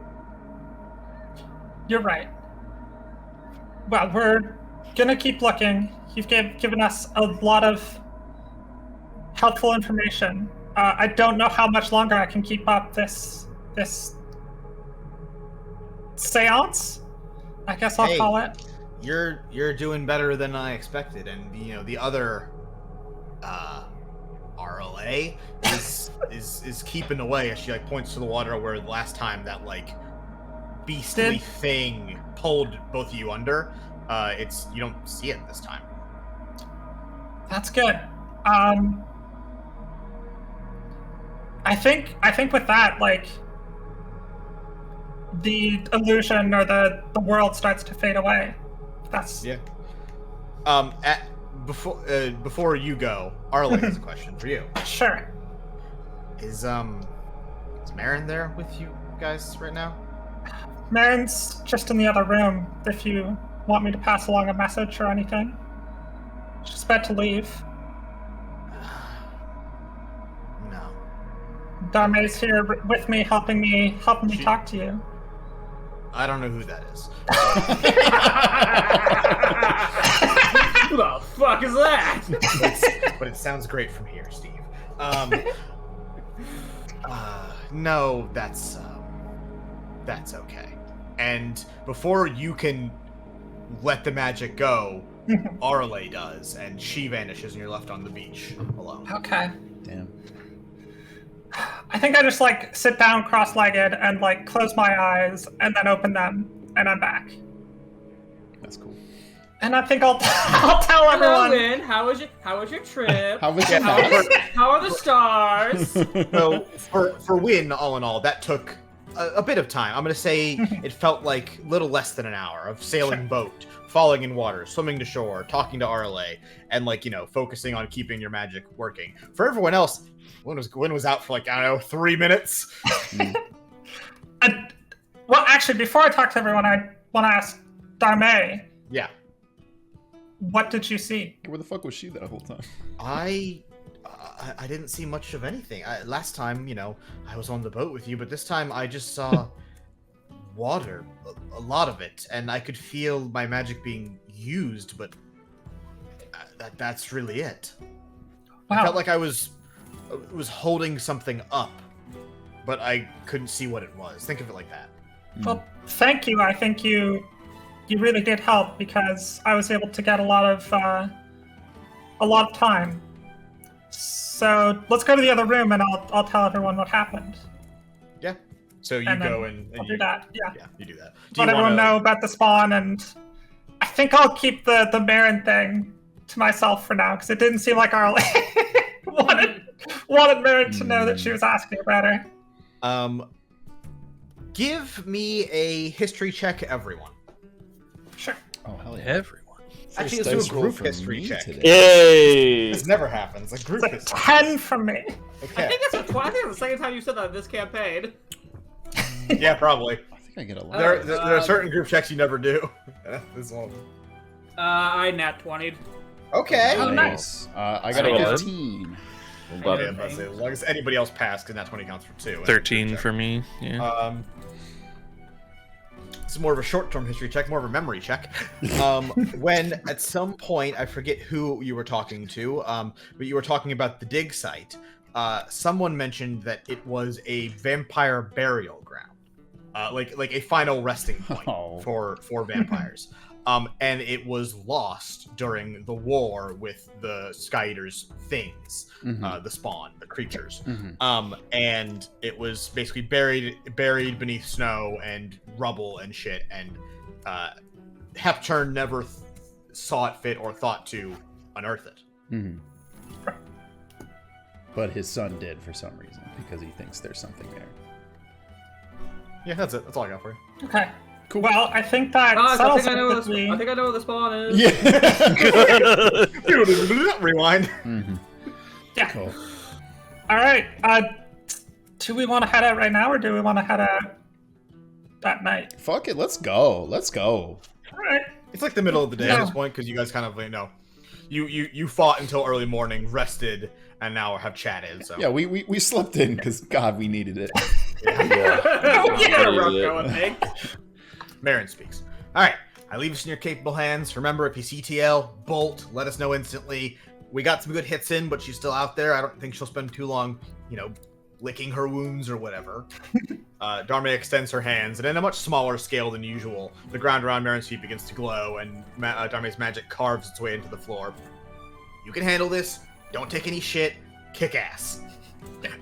Speaker 5: You're right. Well, we're gonna keep looking. You've given us a lot of helpful information. I don't know how much longer I can keep up this seance, I guess I'll call it.
Speaker 1: You're doing better than I expected, and the other Arlay is keeping away as she points to the water where the last time that beastly thing pulled both of you under. You don't see it this time.
Speaker 5: That's good. I think with that, the illusion or the world starts to fade away. That's
Speaker 1: before you go, Arlay has a question for you.
Speaker 5: Sure.
Speaker 1: Is Marin there with you guys right now?
Speaker 5: Marin's just in the other room. If you want me to pass along a message or anything, she's about to leave.
Speaker 1: No.
Speaker 5: Darme's here with me, helping me talk to you.
Speaker 1: I don't know who that is.
Speaker 7: Who the fuck is that?
Speaker 1: But it sounds great from here, Steve. No, that's okay. And before you can let the magic go, Arlay does, and she vanishes, and you're left on the beach alone.
Speaker 5: Okay.
Speaker 2: Damn.
Speaker 5: I think I just sit down cross-legged and close my eyes and then open them, and I'm back.
Speaker 2: That's cool.
Speaker 5: And I think I'll tell everyone.
Speaker 7: Hello, Lynn. How was your trip?
Speaker 2: How was your night?
Speaker 7: How are the stars?
Speaker 1: So for Win, all in all, that took a bit of time. I'm gonna say it felt like little less than an hour of sailing boat, falling in water, swimming to shore, talking to Arlay, and focusing on keeping your magic working. For everyone else, Win was out for 3 minutes.
Speaker 5: Well, actually, before I talk to everyone, I want to ask Darme.
Speaker 1: Yeah.
Speaker 5: What did you see?
Speaker 2: Where the fuck was she that whole time?
Speaker 1: I didn't see much of anything. Last time, I was on the boat with you, but this time I just saw water, a lot of it, and I could feel my magic being used, but that's really it.
Speaker 5: Wow.
Speaker 1: I felt like I was holding something up, but I couldn't see what it was. Think of it like that.
Speaker 5: Well, thank you. I think you really did help because I was able to get a lot of time. So let's go to the other room and I'll tell everyone what happened.
Speaker 1: Yeah. So you go and
Speaker 5: I'll
Speaker 1: you
Speaker 5: do that. Yeah.
Speaker 1: Yeah, you do that.
Speaker 5: Let everyone know about the spawn, and I think I'll keep the Marin thing to myself for now because it didn't seem like Arlay wanted Marin to know that she was asking about her.
Speaker 1: Give me a history check, everyone.
Speaker 5: Sure.
Speaker 2: Oh, hell yeah.
Speaker 3: Everyone.
Speaker 1: Actually,
Speaker 2: First
Speaker 1: let's
Speaker 2: dice
Speaker 1: do a
Speaker 2: roll
Speaker 1: group
Speaker 2: for
Speaker 1: history
Speaker 2: me
Speaker 1: check.
Speaker 2: today.
Speaker 6: Yay!
Speaker 1: This never happens. Like group
Speaker 5: It's a
Speaker 1: history.
Speaker 5: 10 from me.
Speaker 1: Okay.
Speaker 7: I think that's the second time you said that in this campaign.
Speaker 1: Yeah, probably.
Speaker 2: I think I get a lot.
Speaker 1: There are certain group checks you never do. This one.
Speaker 7: I nat 20'd.
Speaker 1: Okay.
Speaker 5: Oh,
Speaker 2: Nice. I got
Speaker 6: So
Speaker 2: a
Speaker 6: good.
Speaker 2: 15.
Speaker 6: But
Speaker 1: Yeah, as long as anybody else passed, because that 20 counts for 2.
Speaker 3: 13 for me. Yeah.
Speaker 1: It's more of a short-term history check, more of a memory check. When at some point, I forget who you were talking to, but you were talking about the dig site. Someone mentioned that it was a vampire burial ground, like a final resting point for vampires. And it was lost during the war with the Sky Eaters things, the spawn, the creatures. And it was basically buried beneath snow and rubble and shit. And Hepturn never saw it fit or thought to unearth it.
Speaker 2: But his son did for some reason, because he thinks there's something there.
Speaker 1: Yeah, that's it. That's all I got for you.
Speaker 5: Okay. Cool. Well, I think that
Speaker 7: I
Speaker 5: settles
Speaker 7: think I know
Speaker 5: it
Speaker 7: what
Speaker 5: with me.
Speaker 7: I think I know what the spawn is.
Speaker 1: Rewind.
Speaker 5: Yeah.
Speaker 2: Cool.
Speaker 5: All right. Do we want to head out right now, or do we want to head out that night?
Speaker 2: Fuck it, let's go. Let's go.
Speaker 5: All right.
Speaker 4: It's like the middle of the day at
Speaker 5: Yeah.
Speaker 4: this point because you guys kind of you fought until early morning, rested, and now have chatted. So
Speaker 2: Yeah, we slept in because God, we needed it.
Speaker 7: Yeah, rough
Speaker 6: Yeah.
Speaker 7: going, Hank.
Speaker 4: Marin speaks. All right, I leave this in your capable hands. Remember, if you see TL, bolt. Let us know instantly. We got some good hits in, but she's still out there. I don't think she'll spend too long, licking her wounds or whatever. Darme extends her hands, and in a much smaller scale than usual, the ground around Marin's feet begins to glow, and Darme's magic carves its way into the floor. You can handle this. Don't take any shit. Kick ass.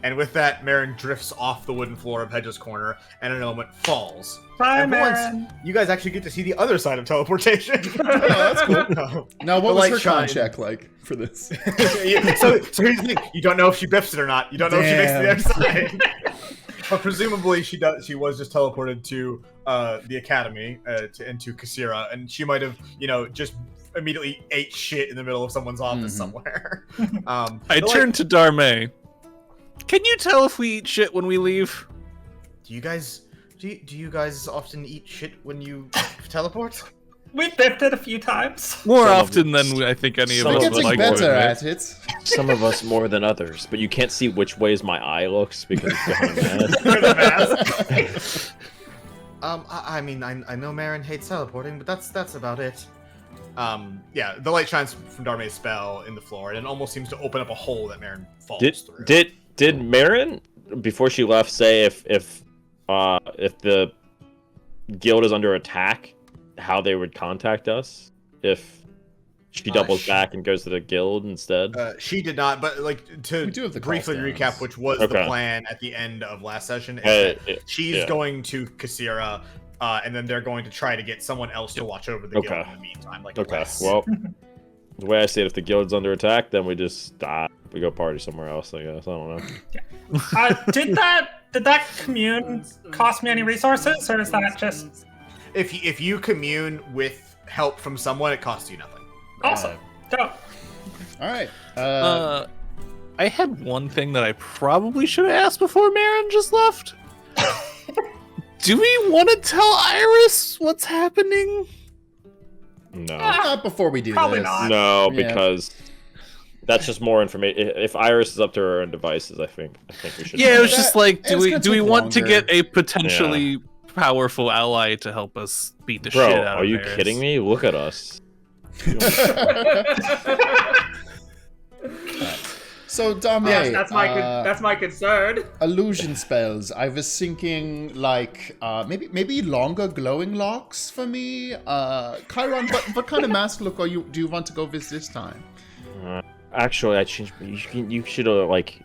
Speaker 4: And with that, Marin drifts off the wooden floor of Hedge's corner, and in a moment falls.
Speaker 5: Bye,
Speaker 4: And for once,
Speaker 5: Marin.
Speaker 4: you guys actually get to see the other side of teleportation.
Speaker 2: Yeah, that's cool. Now, what was
Speaker 4: light
Speaker 2: her con
Speaker 4: shine.
Speaker 2: check like for this?
Speaker 4: so here's the thing: you don't know if she biffs it or not. You don't know if she makes it to the other side. But presumably she does. She was just teleported to the academy into Kasira, and she might have, just immediately ate shit in the middle of someone's office somewhere.
Speaker 3: I turn to Darme. Can you tell if we eat shit when we leave?
Speaker 4: Do you guys often eat shit when you teleport?
Speaker 5: We've biffed it a few times.
Speaker 3: More
Speaker 6: Some of
Speaker 3: often
Speaker 6: us-
Speaker 3: than I think any of
Speaker 6: some
Speaker 2: We're
Speaker 3: us
Speaker 6: of
Speaker 3: would
Speaker 6: us
Speaker 2: getting
Speaker 3: like to
Speaker 2: better
Speaker 3: admit.
Speaker 2: at it.
Speaker 6: Some of us more than others, but you can't see which ways my eye looks because it's behind a mask.
Speaker 4: I mean, I know Marin hates teleporting, but that's about it. The light shines from Darme's spell in the floor, and it almost seems to open up a hole that Marin falls through.
Speaker 6: Did Marin, before she left, say if the guild is under attack, how they would contact us if she doubles back and goes to the guild instead?
Speaker 4: She did not, but
Speaker 2: We do have the
Speaker 4: briefly
Speaker 2: call
Speaker 4: recap,
Speaker 2: stands.
Speaker 4: which was the
Speaker 6: Okay.
Speaker 4: plan at the end of last session. Is that she's
Speaker 6: yeah.
Speaker 4: going to Kasira, and then they're going to try to get someone else to watch over the guild
Speaker 6: Okay.
Speaker 4: in the meantime. Like
Speaker 6: Okay,
Speaker 4: Elise.
Speaker 6: well, the way I see it, if the guild's under attack, then we just stop. We go party somewhere else, I guess. I don't know.
Speaker 5: Did that commune cost me any resources, or is that just
Speaker 4: if you commune with help from someone, it costs you nothing.
Speaker 5: awesome? Dope.
Speaker 2: All right.
Speaker 3: I had one thing that I probably should have asked before Marin just left. Do we want to tell Iris what's happening?
Speaker 6: No.
Speaker 2: Not before we do
Speaker 5: Probably
Speaker 2: this.
Speaker 5: not.
Speaker 6: No,
Speaker 2: Yeah.
Speaker 6: because that's just more information. If Iris is up to her own devices, I think we should.
Speaker 3: Yeah, it was
Speaker 2: That-
Speaker 3: just like,
Speaker 2: it's
Speaker 3: do we
Speaker 2: gonna take
Speaker 3: want to
Speaker 2: longer.
Speaker 3: get a potentially powerful ally to help us beat the
Speaker 6: Bro,
Speaker 3: shit out of
Speaker 6: are you
Speaker 3: Maris?
Speaker 6: kidding me? Look at us.
Speaker 2: So, Dame,
Speaker 7: Yes, that's my concern.
Speaker 2: illusion spells. I was thinking like maybe longer glowing locks for me. Chiron, what kind of mask look do you want to go with this time?
Speaker 6: Actually, I changed. You should like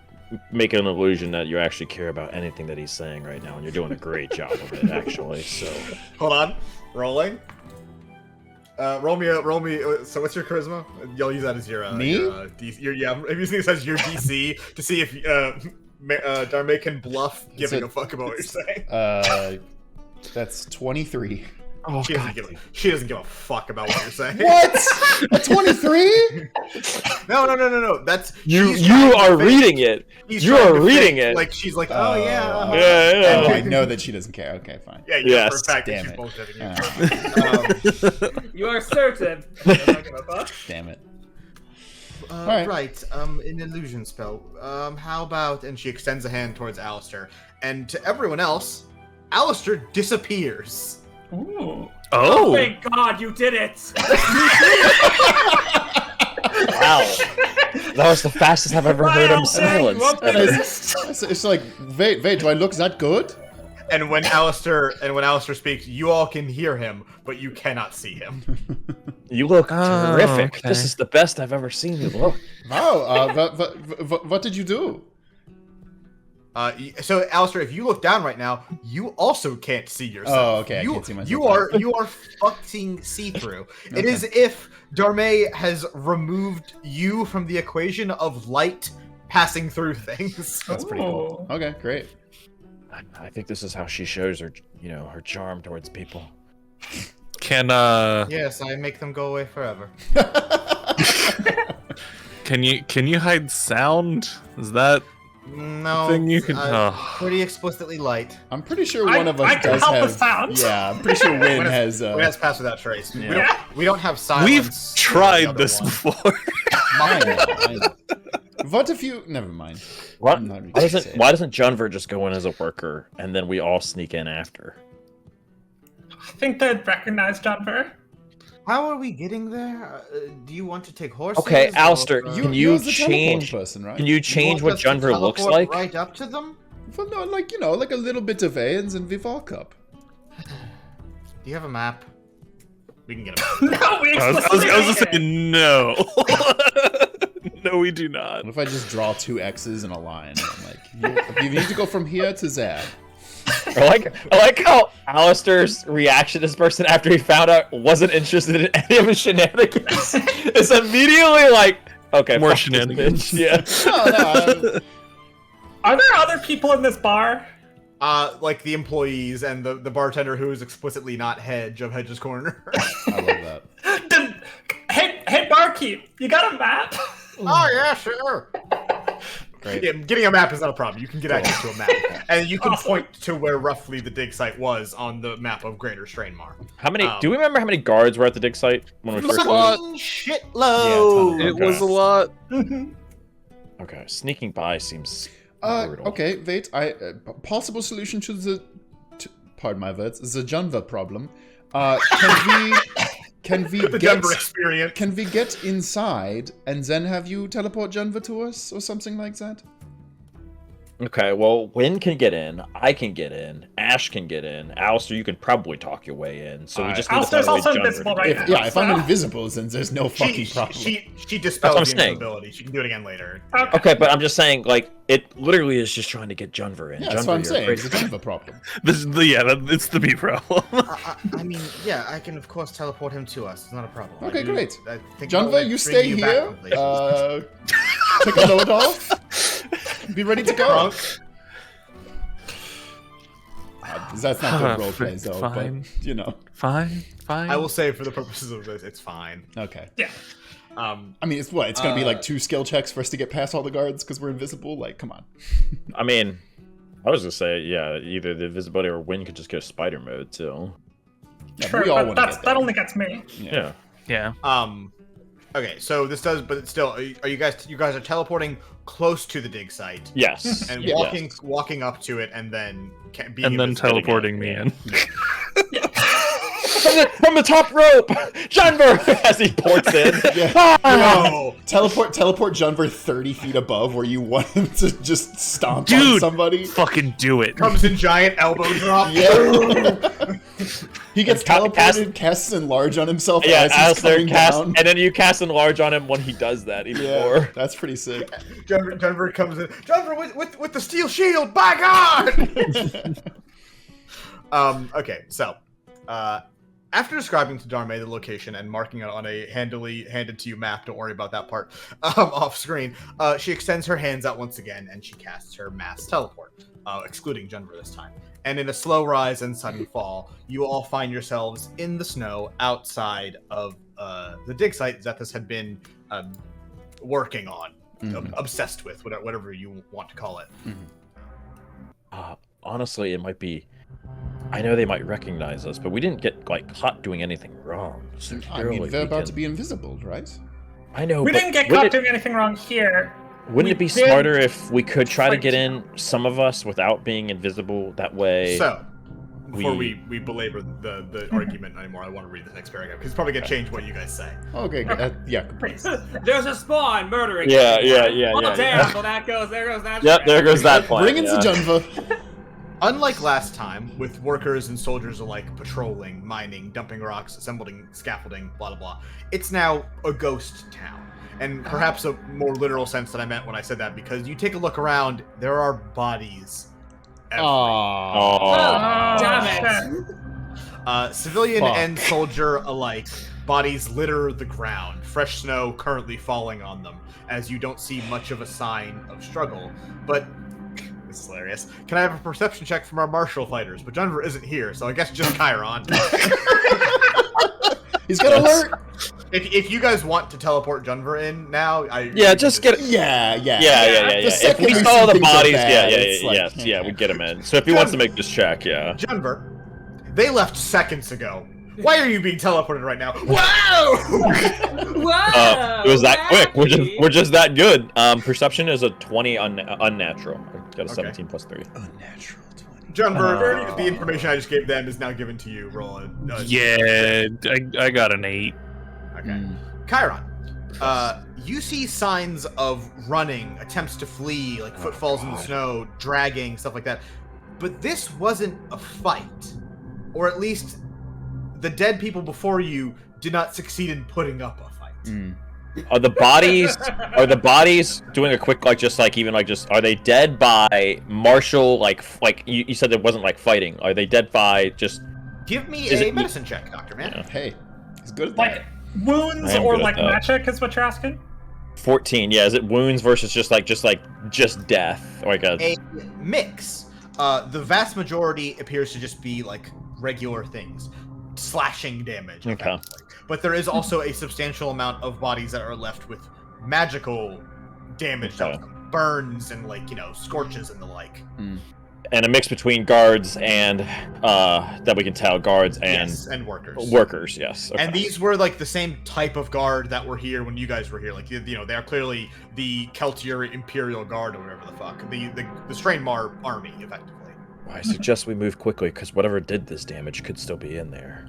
Speaker 6: make an illusion that you actually care about anything that he's saying right now, and you're doing a great job of it, actually. So
Speaker 4: Hold on, rolling. Roll me. So what's your charisma? You'll use that as your
Speaker 2: Me?
Speaker 4: Your, DC, I'm using this as your DC to see if Darme can bluff giving
Speaker 2: it-
Speaker 4: a fuck about what you're saying.
Speaker 2: That's 23.
Speaker 4: She doesn't give a fuck about what you're saying.
Speaker 2: What? A 23?
Speaker 4: No. That's
Speaker 6: you
Speaker 4: he's trying to
Speaker 6: are
Speaker 4: fake-
Speaker 6: reading it.
Speaker 4: he's
Speaker 6: You
Speaker 4: trying
Speaker 6: are
Speaker 4: to
Speaker 6: reading
Speaker 4: fake,
Speaker 6: it.
Speaker 4: Like she's like, oh yeah, uh-huh.
Speaker 6: Yeah.
Speaker 2: Oh, I know that she doesn't care. Okay, fine.
Speaker 4: Yeah,
Speaker 6: Yes.
Speaker 4: for a fact
Speaker 2: Damn
Speaker 4: that
Speaker 2: it.
Speaker 4: she's bullshitting you.
Speaker 7: You are certain. I'm not gonna fuck.
Speaker 2: Damn it.
Speaker 4: Right.
Speaker 2: Right.
Speaker 4: An illusion spell. How about... And she extends a hand towards Alistair. And to everyone else, Alistair disappears.
Speaker 5: Ooh.
Speaker 7: Oh,
Speaker 3: Oh,
Speaker 7: thank God you did it!
Speaker 6: Wow, that was the fastest I've ever heard him silence.
Speaker 2: It's like, wait, do I look that good?
Speaker 4: And when Alistair speaks, you all can hear him, but you cannot see him.
Speaker 6: You look
Speaker 3: Oh,
Speaker 6: terrific.
Speaker 3: okay.
Speaker 6: This is the best I've ever seen you look.
Speaker 2: Wow. What did you do?
Speaker 4: So Alistair, if you look down right now, you also can't see yourself.
Speaker 2: Oh, okay, I can't see myself.
Speaker 4: You are fucking see-through. It is if Darme has removed you from the equation of light passing through things.
Speaker 2: That's pretty cool. Okay, great.
Speaker 6: I think this is how she shows her, her charm towards people.
Speaker 3: can
Speaker 4: Yes, I make them go away forever.
Speaker 3: can you hide sound? Is that
Speaker 1: No,
Speaker 3: Thing you can-
Speaker 1: pretty explicitly light.
Speaker 2: I'm pretty sure one of us
Speaker 5: I can
Speaker 2: does
Speaker 5: help
Speaker 2: have.
Speaker 5: with sound.
Speaker 2: Yeah, I'm pretty sure Win has.
Speaker 1: Win has passed without trace.
Speaker 2: Yeah.
Speaker 1: We don't have silence.
Speaker 3: We've tried this before.
Speaker 2: Mine. What if you? Never mind.
Speaker 6: What?
Speaker 2: I'm not
Speaker 6: Why
Speaker 2: gonna
Speaker 6: doesn't
Speaker 2: say it.
Speaker 6: Why doesn't Junver just go in as a worker and then we all sneak in after?
Speaker 5: I think they'd recognize Junver.
Speaker 1: How are we getting there? Do you want to take horses?
Speaker 6: Okay,
Speaker 1: or-
Speaker 6: Alistair,
Speaker 1: or-
Speaker 6: can
Speaker 2: You're
Speaker 6: you
Speaker 2: the teleport
Speaker 6: change?
Speaker 2: person, right?
Speaker 6: Can you
Speaker 1: You
Speaker 6: change
Speaker 1: want
Speaker 6: what
Speaker 1: us to
Speaker 6: Junver looks
Speaker 1: teleport
Speaker 6: like?
Speaker 1: right up to them?
Speaker 2: Well, no, like like a little bit of Aeons and we walk up.
Speaker 1: Do you have a map? We can get a map.
Speaker 5: No, we
Speaker 3: I was
Speaker 5: explicitly
Speaker 3: just
Speaker 5: made it.
Speaker 3: saying no. No, we do not.
Speaker 2: What if I just draw 2 X's in a line? I'm like, you need to go from here to there.
Speaker 6: I like how Alistair's reaction to this person after he found out wasn't interested in any of his shenanigans. It's immediately like, okay,
Speaker 3: More
Speaker 6: fuck this
Speaker 3: shenanigans.
Speaker 6: bitch. Yeah.
Speaker 2: No,
Speaker 5: Are there other people in this bar?
Speaker 1: Like the employees and the bartender who is explicitly not Hedge of Hedge's Corner.
Speaker 2: I love that.
Speaker 5: Hey, barkeep, you got a map?
Speaker 1: Oh yeah, sure.
Speaker 2: Great.
Speaker 1: Yeah, getting a map is not a problem. You can get access to a map, and you can point to where roughly the dig site was on the map of Greater Strainmar.
Speaker 6: How many? Do we remember how many guards were at the dig site when we first?
Speaker 1: Shitload.
Speaker 2: Yeah,
Speaker 3: It was a lot.
Speaker 6: Okay, sneaking by seems brutal.
Speaker 2: Okay, wait. Possible solution to the, pardon my words, the Junva problem. Can we
Speaker 1: The Denver experience.
Speaker 2: Can we get inside and then have you teleport Junva to us or something like that?
Speaker 6: Okay, well, Wynn can get in, I can get in, Ash can get in, Alistair, you can probably talk your way in. So we just need
Speaker 5: Alistair's
Speaker 6: to find a way
Speaker 5: also
Speaker 6: Junver
Speaker 5: invisible
Speaker 6: to
Speaker 5: right
Speaker 6: get
Speaker 5: now.
Speaker 6: in.
Speaker 2: If I'm invisible, then there's no fucking problem.
Speaker 1: She dispels
Speaker 6: That's what I'm
Speaker 1: the
Speaker 6: saying.
Speaker 1: invisibility. She can do it again later.
Speaker 6: Okay, but I'm just saying, like, it literally is just trying to get Junver in.
Speaker 2: Yeah, that's
Speaker 6: Junver,
Speaker 2: what I'm
Speaker 6: you're
Speaker 2: saying.
Speaker 6: a
Speaker 2: It's a
Speaker 6: great-
Speaker 2: Junva problem.
Speaker 3: It's the B problem.
Speaker 1: I mean, yeah, I can of course teleport him to us. It's not a problem.
Speaker 2: Okay, great.
Speaker 1: I think I'll,
Speaker 2: Junva,
Speaker 1: like,
Speaker 2: you
Speaker 1: bring
Speaker 2: stay
Speaker 1: you back
Speaker 2: here.
Speaker 1: to places.
Speaker 2: Take a load off. Be ready to go.
Speaker 1: Drunk.
Speaker 2: That's not good roleplay, though.
Speaker 3: Fine.
Speaker 2: But you know.
Speaker 3: Fine.
Speaker 1: I will say, for the purposes of this, it's fine.
Speaker 2: Okay.
Speaker 5: Yeah.
Speaker 2: I mean, it's what? It's gonna be like 2 skill checks for us to get past all the guards because we're invisible. Like, come on.
Speaker 6: I mean, I was gonna say, yeah, either the invisibility or Wynn could just go spider mode too.
Speaker 2: Yeah,
Speaker 5: Sure,
Speaker 2: we all
Speaker 5: but
Speaker 2: want to get
Speaker 5: that
Speaker 2: there.
Speaker 5: only gets me.
Speaker 6: Yeah.
Speaker 3: Yeah.
Speaker 1: Okay, so this does, but it's still, are you guys are teleporting close to the dig site
Speaker 6: Yes.
Speaker 1: and
Speaker 6: Yes.
Speaker 1: walking up to it, and then being
Speaker 3: And then
Speaker 1: invisible.
Speaker 3: teleporting me in.
Speaker 6: From the top rope, Junver as he ports in.
Speaker 1: No.
Speaker 2: Teleport Junver 30 feet above where you want him to just stomp on
Speaker 3: Dude.
Speaker 2: somebody.
Speaker 3: Fucking do it.
Speaker 1: Comes in giant elbow drop.
Speaker 2: Yeah. He gets
Speaker 6: Ca-
Speaker 2: teleported, casts enlarge on himself
Speaker 6: Yeah,
Speaker 2: as he's
Speaker 6: Alistair
Speaker 2: coming
Speaker 6: cast,
Speaker 2: down.
Speaker 6: and then you cast enlarge on him when he does that even
Speaker 2: Yeah,
Speaker 6: more.
Speaker 2: that's pretty sick.
Speaker 1: Denver comes in. Denver with the steel shield. By God. Okay, so after describing to Darme the location and marking it on a handily handed to you map, don't worry about that part, off screen, she extends her hands out once again and she casts her mass teleport, excluding Junver this time. And in a slow rise and sudden fall, you all find yourselves in the snow outside of the dig site Zethus had been working on, obsessed with, whatever you want to call it.
Speaker 6: Honestly, it might be. I know they might recognize us, but we didn't get caught doing anything wrong. So
Speaker 2: I mean, they're about to be invisible, right?
Speaker 6: I know.
Speaker 5: We
Speaker 6: but
Speaker 5: didn't get
Speaker 6: wouldn't
Speaker 5: caught
Speaker 6: it-
Speaker 5: doing anything wrong here.
Speaker 6: Wouldn't it be
Speaker 5: did
Speaker 6: smarter if we could try to
Speaker 5: fight
Speaker 6: get in some of us without being invisible? That way.
Speaker 1: So, before
Speaker 6: we-
Speaker 1: we belabor the argument anymore, I want to read the next paragraph because it's probably gonna change what you guys say.
Speaker 2: Okay, yeah.
Speaker 7: There's a spawn murdering.
Speaker 6: Yeah,
Speaker 7: people.
Speaker 6: yeah, yeah,
Speaker 7: Oh
Speaker 6: yeah,
Speaker 7: damn!
Speaker 6: yeah.
Speaker 7: Well, there goes that.
Speaker 6: Yep, there goes that plan.
Speaker 2: Bring in
Speaker 6: yeah.
Speaker 2: the Junva.
Speaker 1: Unlike last time, with workers and soldiers alike patrolling, mining, dumping rocks, assembling scaffolding, blah blah blah, it's now a ghost town. And perhaps a more literal sense than I meant when I said that, because you take a look around, there are bodies everywhere.
Speaker 6: Oh.
Speaker 7: Damn it!
Speaker 1: Civilian
Speaker 2: Fuck.
Speaker 1: and soldier alike, bodies litter the ground, fresh snow currently falling on them, as you don't see much of a sign of struggle. But this is hilarious. Can I have a perception check from our martial fighters? But Denver isn't here, so I guess just Chiron.
Speaker 2: He's got alert.
Speaker 1: If you guys want to teleport Junver in now,
Speaker 6: just get it.
Speaker 2: Yeah.
Speaker 6: Yeah.
Speaker 2: The
Speaker 6: If
Speaker 2: second
Speaker 6: we
Speaker 2: we
Speaker 6: saw
Speaker 2: see
Speaker 6: the
Speaker 2: things are
Speaker 6: bodies,
Speaker 2: bad,
Speaker 6: yeah,
Speaker 2: it's like,
Speaker 6: yes, we get him in. So if he wants to make this check, yeah.
Speaker 1: Junver, they left seconds ago. Why are you being teleported right now? Wow!
Speaker 7: Wow!
Speaker 6: It was that quick. We're just that good. Perception is a 20 unnatural. I got a 17 plus 3.
Speaker 2: Unnatural 20.
Speaker 1: Junver, the information I just gave them is now given to you. Roll it.
Speaker 3: Yeah, I got an 8.
Speaker 1: Okay. Chiron, you see signs of running, attempts to flee, like footfalls in the snow, dragging, stuff like that. But this wasn't a fight. Or at least the dead people before you did not succeed in putting up a fight.
Speaker 6: Are the bodies doing a quick are they dead by martial like you said it wasn't like fighting? Are they dead by just
Speaker 1: Give me a medicine check, Dr. Man.
Speaker 6: Yeah.
Speaker 2: Hey, he's good at
Speaker 5: Like
Speaker 2: that.
Speaker 5: wounds
Speaker 6: I am
Speaker 5: or
Speaker 6: good
Speaker 5: like
Speaker 6: at that.
Speaker 5: magic is what you're asking?
Speaker 6: 14? Yeah, is it wounds versus just death? Like
Speaker 1: A mix. The vast majority appears to just be like regular things, slashing damage.
Speaker 6: Okay.
Speaker 1: effectively. But there is also a substantial amount of bodies that are left with magical damage,
Speaker 6: Okay.
Speaker 1: burns and scorches and the like.
Speaker 6: and a mix between guards and that we can tell guards and
Speaker 1: Yes, and workers.
Speaker 6: workers. Yes. Okay.
Speaker 1: And these were like the same type of guard that were here when you guys were here. Like they are clearly the Keltier Imperial Guard or whatever the fuck, the Strainmar army, effectively.
Speaker 6: I suggest we move quickly because whatever did this damage could still be in there.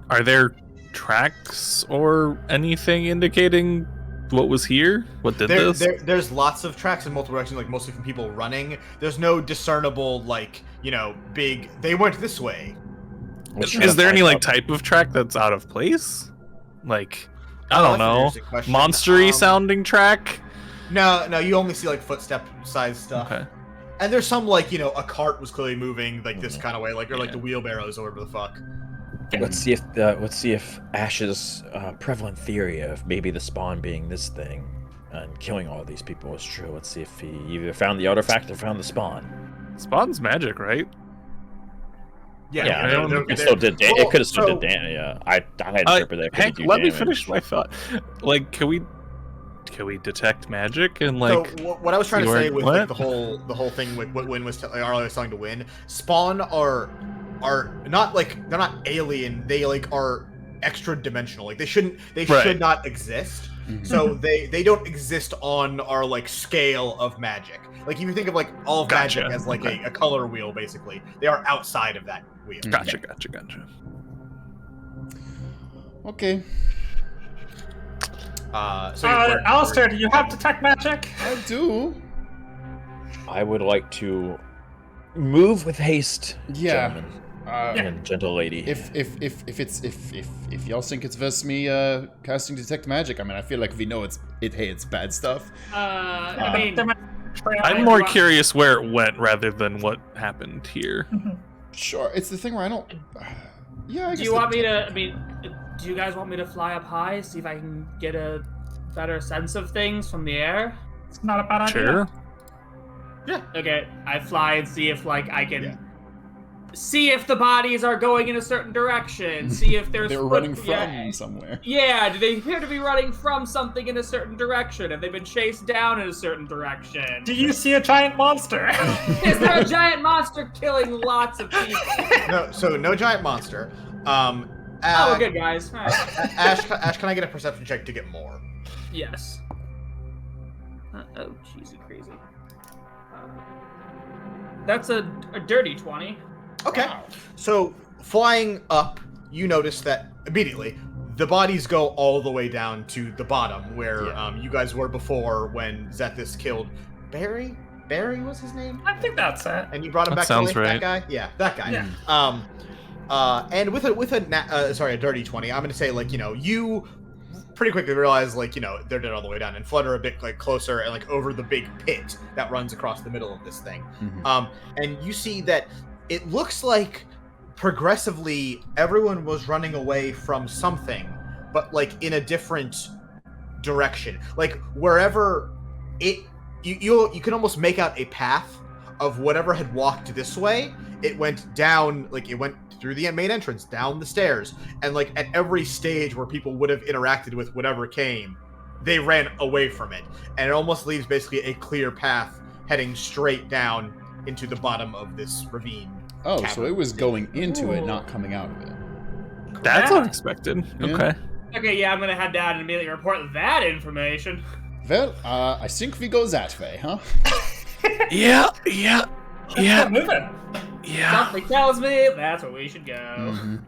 Speaker 3: Are there tracks or anything indicating what was here? What did this?
Speaker 1: There's lots of tracks in multiple directions, like mostly from people running. There's no discernible big. They went this way.
Speaker 3: Is there any type of track that's out of place? Like, I don't
Speaker 1: that's an
Speaker 3: know,
Speaker 1: interesting question.
Speaker 3: monstery sounding track?
Speaker 1: No, you only see like footstep size stuff.
Speaker 3: Okay.
Speaker 1: And there's some a cart was clearly moving this kind of way, or the wheelbarrows or whatever the fuck.
Speaker 6: Let's see if Ash's prevalent theory of maybe the spawn being this thing and killing all these people is true. Let's see if he either found the artifact or found the spawn.
Speaker 3: Spawn's magic, right?
Speaker 1: Yeah,
Speaker 6: it still did. It could have still did damage. Yeah, I interpret that.
Speaker 3: Hank, let me finish my thought. Like, can we detect magic and
Speaker 1: So what I was trying to say with the whole thing with what Win was Arlay was telling to Win, spawn are not they're not alien. They are extra dimensional. They should not exist.
Speaker 2: Mm-hmm.
Speaker 1: So they don't exist on our scale of magic. Like if you think of all of
Speaker 3: Gotcha.
Speaker 1: magic as a color wheel, basically they are outside of that wheel.
Speaker 3: Gotcha.
Speaker 2: Okay.
Speaker 5: Alistair, do you have detect magic?
Speaker 2: I do.
Speaker 6: I would like to move with haste,
Speaker 2: Yeah.
Speaker 6: gentlemen
Speaker 2: Uh,
Speaker 6: and gentle lady.
Speaker 2: If y'all think it's versus me casting detect magic, I mean I feel like we know it's bad stuff.
Speaker 7: I mean,
Speaker 3: I'm more curious where it went rather than what happened here.
Speaker 2: Sure, it's the thing where I don't. Yeah, I guess.
Speaker 7: do you want me to? I mean, do you guys want me to fly up high, see if I can get a better sense of things from the air?
Speaker 5: It's not a bad idea.
Speaker 3: Sure.
Speaker 7: Okay, I fly and see if I can see if the bodies are going in a certain direction. See if there's
Speaker 2: They're running from somewhere.
Speaker 7: Yeah, do they appear to be running from something in a certain direction? Have they been chased down in a certain direction?
Speaker 5: Do you see a giant monster?
Speaker 7: Is there a giant monster killing lots of people?
Speaker 1: No giant monster.
Speaker 7: Oh, we're good, guys. All right.
Speaker 1: Ash, can I get a perception check to get more?
Speaker 7: Yes. Oh, cheesy crazy. That's a dirty 20.
Speaker 1: Okay.
Speaker 2: Wow.
Speaker 1: So flying up, you notice that immediately the bodies go all the way down to the bottom where you guys were before when Zethus killed Barry. Barry was his name,
Speaker 5: I think that's it.
Speaker 1: and you brought him
Speaker 3: That
Speaker 1: back
Speaker 3: sounds
Speaker 1: to life.
Speaker 3: right.
Speaker 1: That guy. Yeah, that guy.
Speaker 5: Yeah.
Speaker 1: And with a dirty 20, I'm gonna say you pretty quickly realize they're dead all the way down and flutter a bit closer and over the big pit that runs across the middle of this thing.
Speaker 2: Mhm.
Speaker 1: And you see that it looks like progressively everyone was running away from something, but in a different direction. Wherever you can almost make out a path of whatever had walked this way. It went down, it went through the main entrance, down the stairs, and like at every stage where people would have interacted with whatever came, they ran away from it, and it almost leaves basically a clear path heading straight down into the bottom of this ravine.
Speaker 2: Oh, so
Speaker 1: cavern.
Speaker 2: it was going into it, not coming out of it.
Speaker 3: That's
Speaker 5: Yeah.
Speaker 3: unexpected.
Speaker 2: Yeah.
Speaker 3: Okay.
Speaker 7: Okay, yeah, I'm gonna head down and immediately report that information.
Speaker 2: Well, I think we go that way, huh?
Speaker 3: Yeah.
Speaker 5: Keep moving.
Speaker 3: Yeah.
Speaker 7: Something tells me that's where we should go.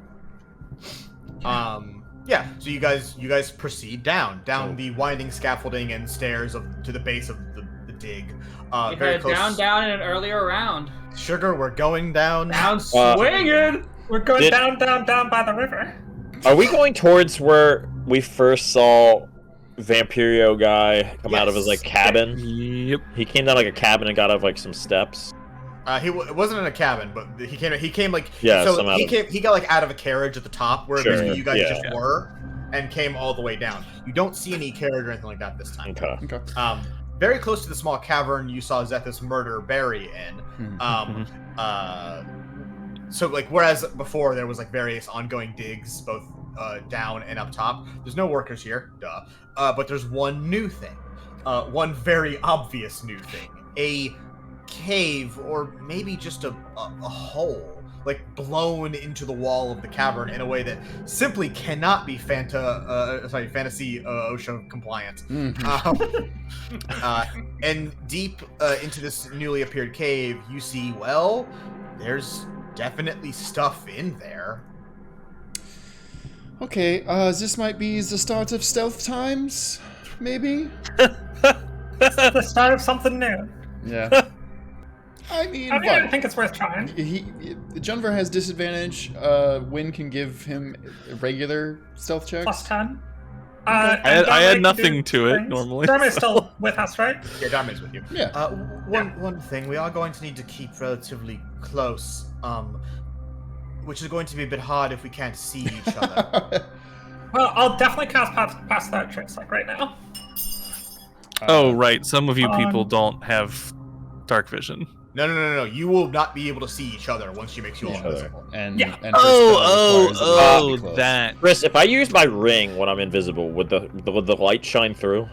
Speaker 1: Yeah, so you guys proceed down the winding scaffolding and stairs to the base of the dig.
Speaker 7: We
Speaker 1: Very
Speaker 7: head
Speaker 1: close.
Speaker 7: down in an earlier round.
Speaker 1: Sugar, we're going down.
Speaker 7: Down swinging!
Speaker 5: We're going
Speaker 6: Did-
Speaker 5: down by the river.
Speaker 6: Are we going towards where we first saw Vampirio guy come out of his like cabin?
Speaker 3: Yep.
Speaker 6: He came down like a cabin and got out of like some steps.
Speaker 1: It wasn't in a cabin, but he came like
Speaker 6: Yeah,
Speaker 1: So
Speaker 6: some out of-
Speaker 1: he got like out of a carriage at the top where
Speaker 6: Sure,
Speaker 1: basically you guys
Speaker 6: yeah.
Speaker 1: just were, and came all the way down. You don't see any carriage or anything like that this time.
Speaker 6: Okay.
Speaker 2: Okay.
Speaker 1: Very close to the small cavern you saw Zethus murder Barry in. So like whereas before there was like various ongoing digs both down and up top, there's no workers here, duh. But there's one new thing, one very obvious new thing: a cave, or maybe just a hole, like blown into the wall of the cavern in a way that simply cannot be fantasy OSHA compliant. And deep into this newly appeared cave, you see, well, there's definitely stuff in there.
Speaker 2: Okay, this might be the start of stealth times, maybe?
Speaker 5: The start of something new.
Speaker 2: Yeah. I mean,
Speaker 5: I think it's worth trying.
Speaker 2: Junver has disadvantage. Wynn can give him regular stealth checks.
Speaker 5: Plus 10.
Speaker 3: I had nothing to it normally.
Speaker 5: Jeremy's still with us, right?
Speaker 1: Yeah, Darme's with you.
Speaker 2: Yeah.
Speaker 1: One thing, we are going to need to keep relatively close, which is going to be a bit hard if we can't see each other.
Speaker 5: Well, I'll definitely cast past that tricks like right now.
Speaker 3: Oh, right. Some of you people don't have dark vision.
Speaker 1: No. You will not be able to see each other once she makes you all invisible.
Speaker 2: And
Speaker 5: Yeah.
Speaker 2: and her spell requires us to be close.
Speaker 3: that.
Speaker 6: Chris, if I use my ring when I'm invisible, would the light shine through?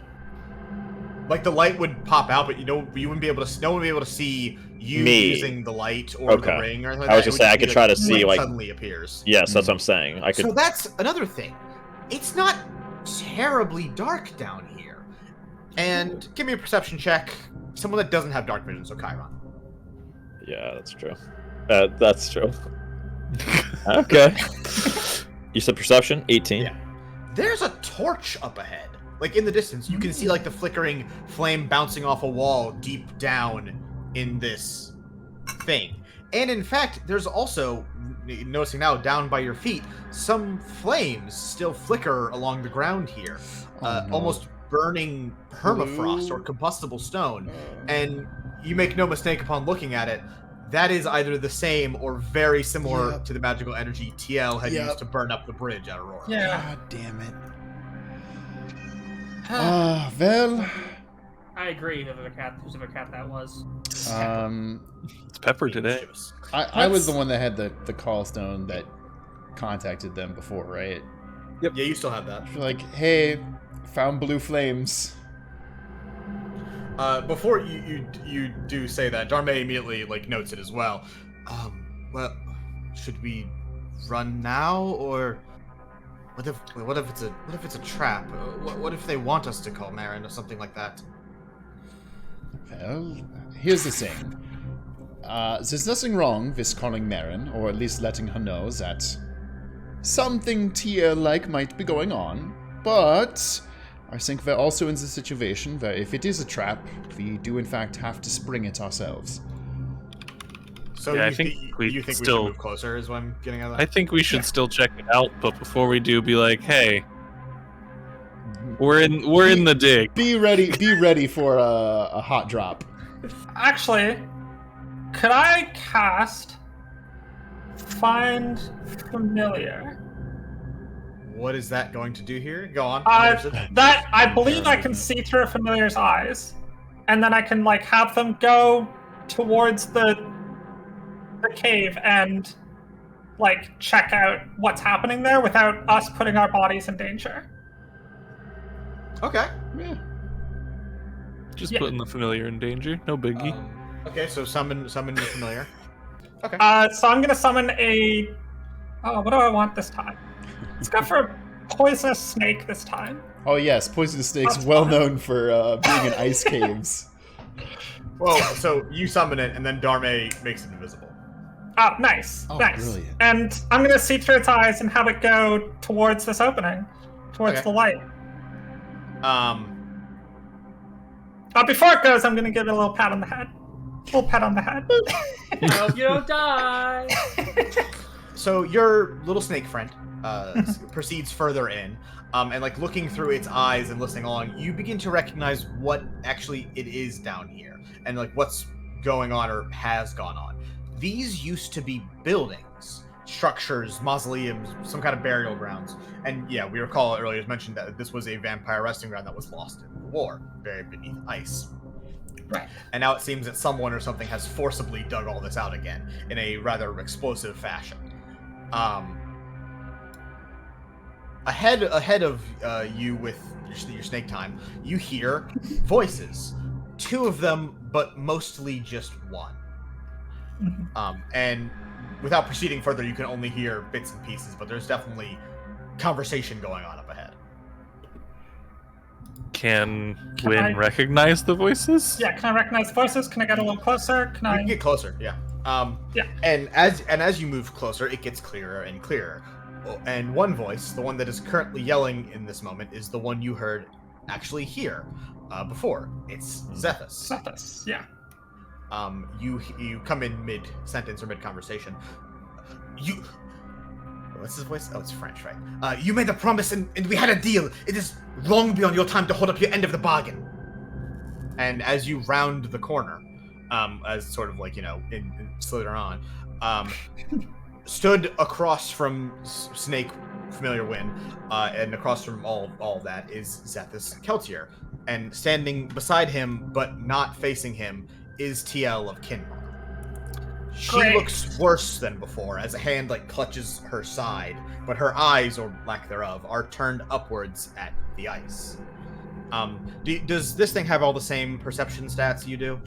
Speaker 1: Like the light would pop out, but you wouldn't be able to. No one would be able to see you
Speaker 6: Me.
Speaker 1: using the light or
Speaker 6: Okay.
Speaker 1: the ring or anything.
Speaker 6: I was
Speaker 1: that.
Speaker 6: gonna say, I could try to see, like-
Speaker 1: suddenly appears.
Speaker 6: Yes, that's what I'm saying. I could.
Speaker 1: So that's another thing. It's not terribly dark down here. And give me a perception check. Someone that doesn't have dark vision, so Chiron.
Speaker 6: Yeah, that's true. That's true. Okay. You said perception? 18.
Speaker 1: Yeah. There's a torch up ahead. Like in the distance, you can see like the flickering flame bouncing off a wall deep down in this thing. And in fact, there's also, noticing now down by your feet, some flames still flicker along the ground here.
Speaker 2: Oh, no.
Speaker 1: Almost burning permafrost or combustible stone. And you make no mistake upon looking at it, that is either the same or very similar
Speaker 2: Yep.
Speaker 1: to the magical energy TL had
Speaker 2: Yep.
Speaker 1: used to burn up the bridge at Aurora.
Speaker 5: Yeah.
Speaker 2: God damn it. Well,
Speaker 7: I agree, whoever cat that was.
Speaker 3: It's Pepper today.
Speaker 2: I was the one that had the call stone that contacted them before, right?
Speaker 1: Yeah, you still have that.
Speaker 2: Like, hey, found blue flames.
Speaker 1: Before you do say that, Darme immediately like notes it as well. Well, should we run now, or what if it's a trap? What if they want us to call Marin or something like that?
Speaker 2: Well, here's the thing. There's nothing wrong with calling Marin, or at least letting her know that something Tiel-like might be going on, but I think we're also in the situation where if it is a trap, we do in fact have to spring it ourselves.
Speaker 1: So
Speaker 3: Yeah, I
Speaker 1: you
Speaker 3: think we
Speaker 1: you think we
Speaker 3: still-
Speaker 1: should move closer? Is what I'm getting at.
Speaker 3: I think we should still check it out, but before we do, be like, hey, we're in the dig.
Speaker 2: Be ready for a hot drop.
Speaker 5: Actually, could I cast Find Familiar?
Speaker 1: What is that going to do here? Go on.
Speaker 5: That I believe I can see through a familiar's eyes, and then I can like have them go towards the cave and like check out what's happening there without us putting our bodies in danger.
Speaker 1: Okay.
Speaker 2: Yeah.
Speaker 3: Just putting the familiar in danger. No biggie.
Speaker 1: Okay, so summon the familiar. Okay.
Speaker 5: So I'm gonna summon a. Oh, what do I want this time? Let's go for a poisonous snake this time.
Speaker 2: Oh yes, poisonous snakes,
Speaker 5: That's
Speaker 2: well
Speaker 5: fine.
Speaker 2: known for being in ice caves.
Speaker 1: Well, so you summon it, and then Darme makes it invisible.
Speaker 5: Oh, nice,
Speaker 2: Oh,
Speaker 5: nice.
Speaker 2: brilliant.
Speaker 5: And I'm gonna see through its eyes and have it go towards this opening, towards
Speaker 1: Okay.
Speaker 5: the light. Before it goes, I'm gonna give it a little pat on the head. Little pat on the head.
Speaker 7: I hope you don't die.
Speaker 1: So your little snake friend proceeds further in, and like looking through its eyes and listening along, you begin to recognize what actually it is down here, and like what's going on or has gone on. These used to be buildings, structures, mausoleums, some kind of burial grounds. And yeah, we recall earlier as mentioned that this was a vampire resting ground that was lost in the war, buried beneath ice.
Speaker 5: Right.
Speaker 1: And now it seems that someone or something has forcibly dug all this out again in a rather explosive fashion. Ahead of you with your snake time, you hear voices. 2 of them, but mostly just one. And without proceeding further, you can only hear bits and pieces, but there's definitely conversation going on up ahead.
Speaker 3: Can
Speaker 5: Can
Speaker 3: Wynn
Speaker 5: I-
Speaker 3: recognize the voices?
Speaker 5: Yeah, can I recognize voices? Can I get a little closer? Can
Speaker 1: You
Speaker 5: I?
Speaker 1: can get closer, yeah.
Speaker 5: Yeah.
Speaker 1: And as you move closer, it gets clearer and clearer. And one voice, the one that is currently yelling in this moment, is the one you heard actually here before. It's Zethus.
Speaker 5: Zethus, yeah.
Speaker 1: You come in mid sentence or mid conversation. You. What's his voice? Oh, it's French, right? You made a promise and we had a deal. It is long beyond your time to hold up your end of the bargain. And as you round the corner, as sort of like, in slither on, stood across from Snake, familiar Wynn, and across from all that is Zethus Keltier. And standing beside him, but not facing him, is Tiel of Kinmar. She
Speaker 5: Great.
Speaker 1: looks worse than before, as a hand clutches her side, but her eyes, or lack thereof, are turned upwards at the ice. Does this thing have all the same perception stats you do?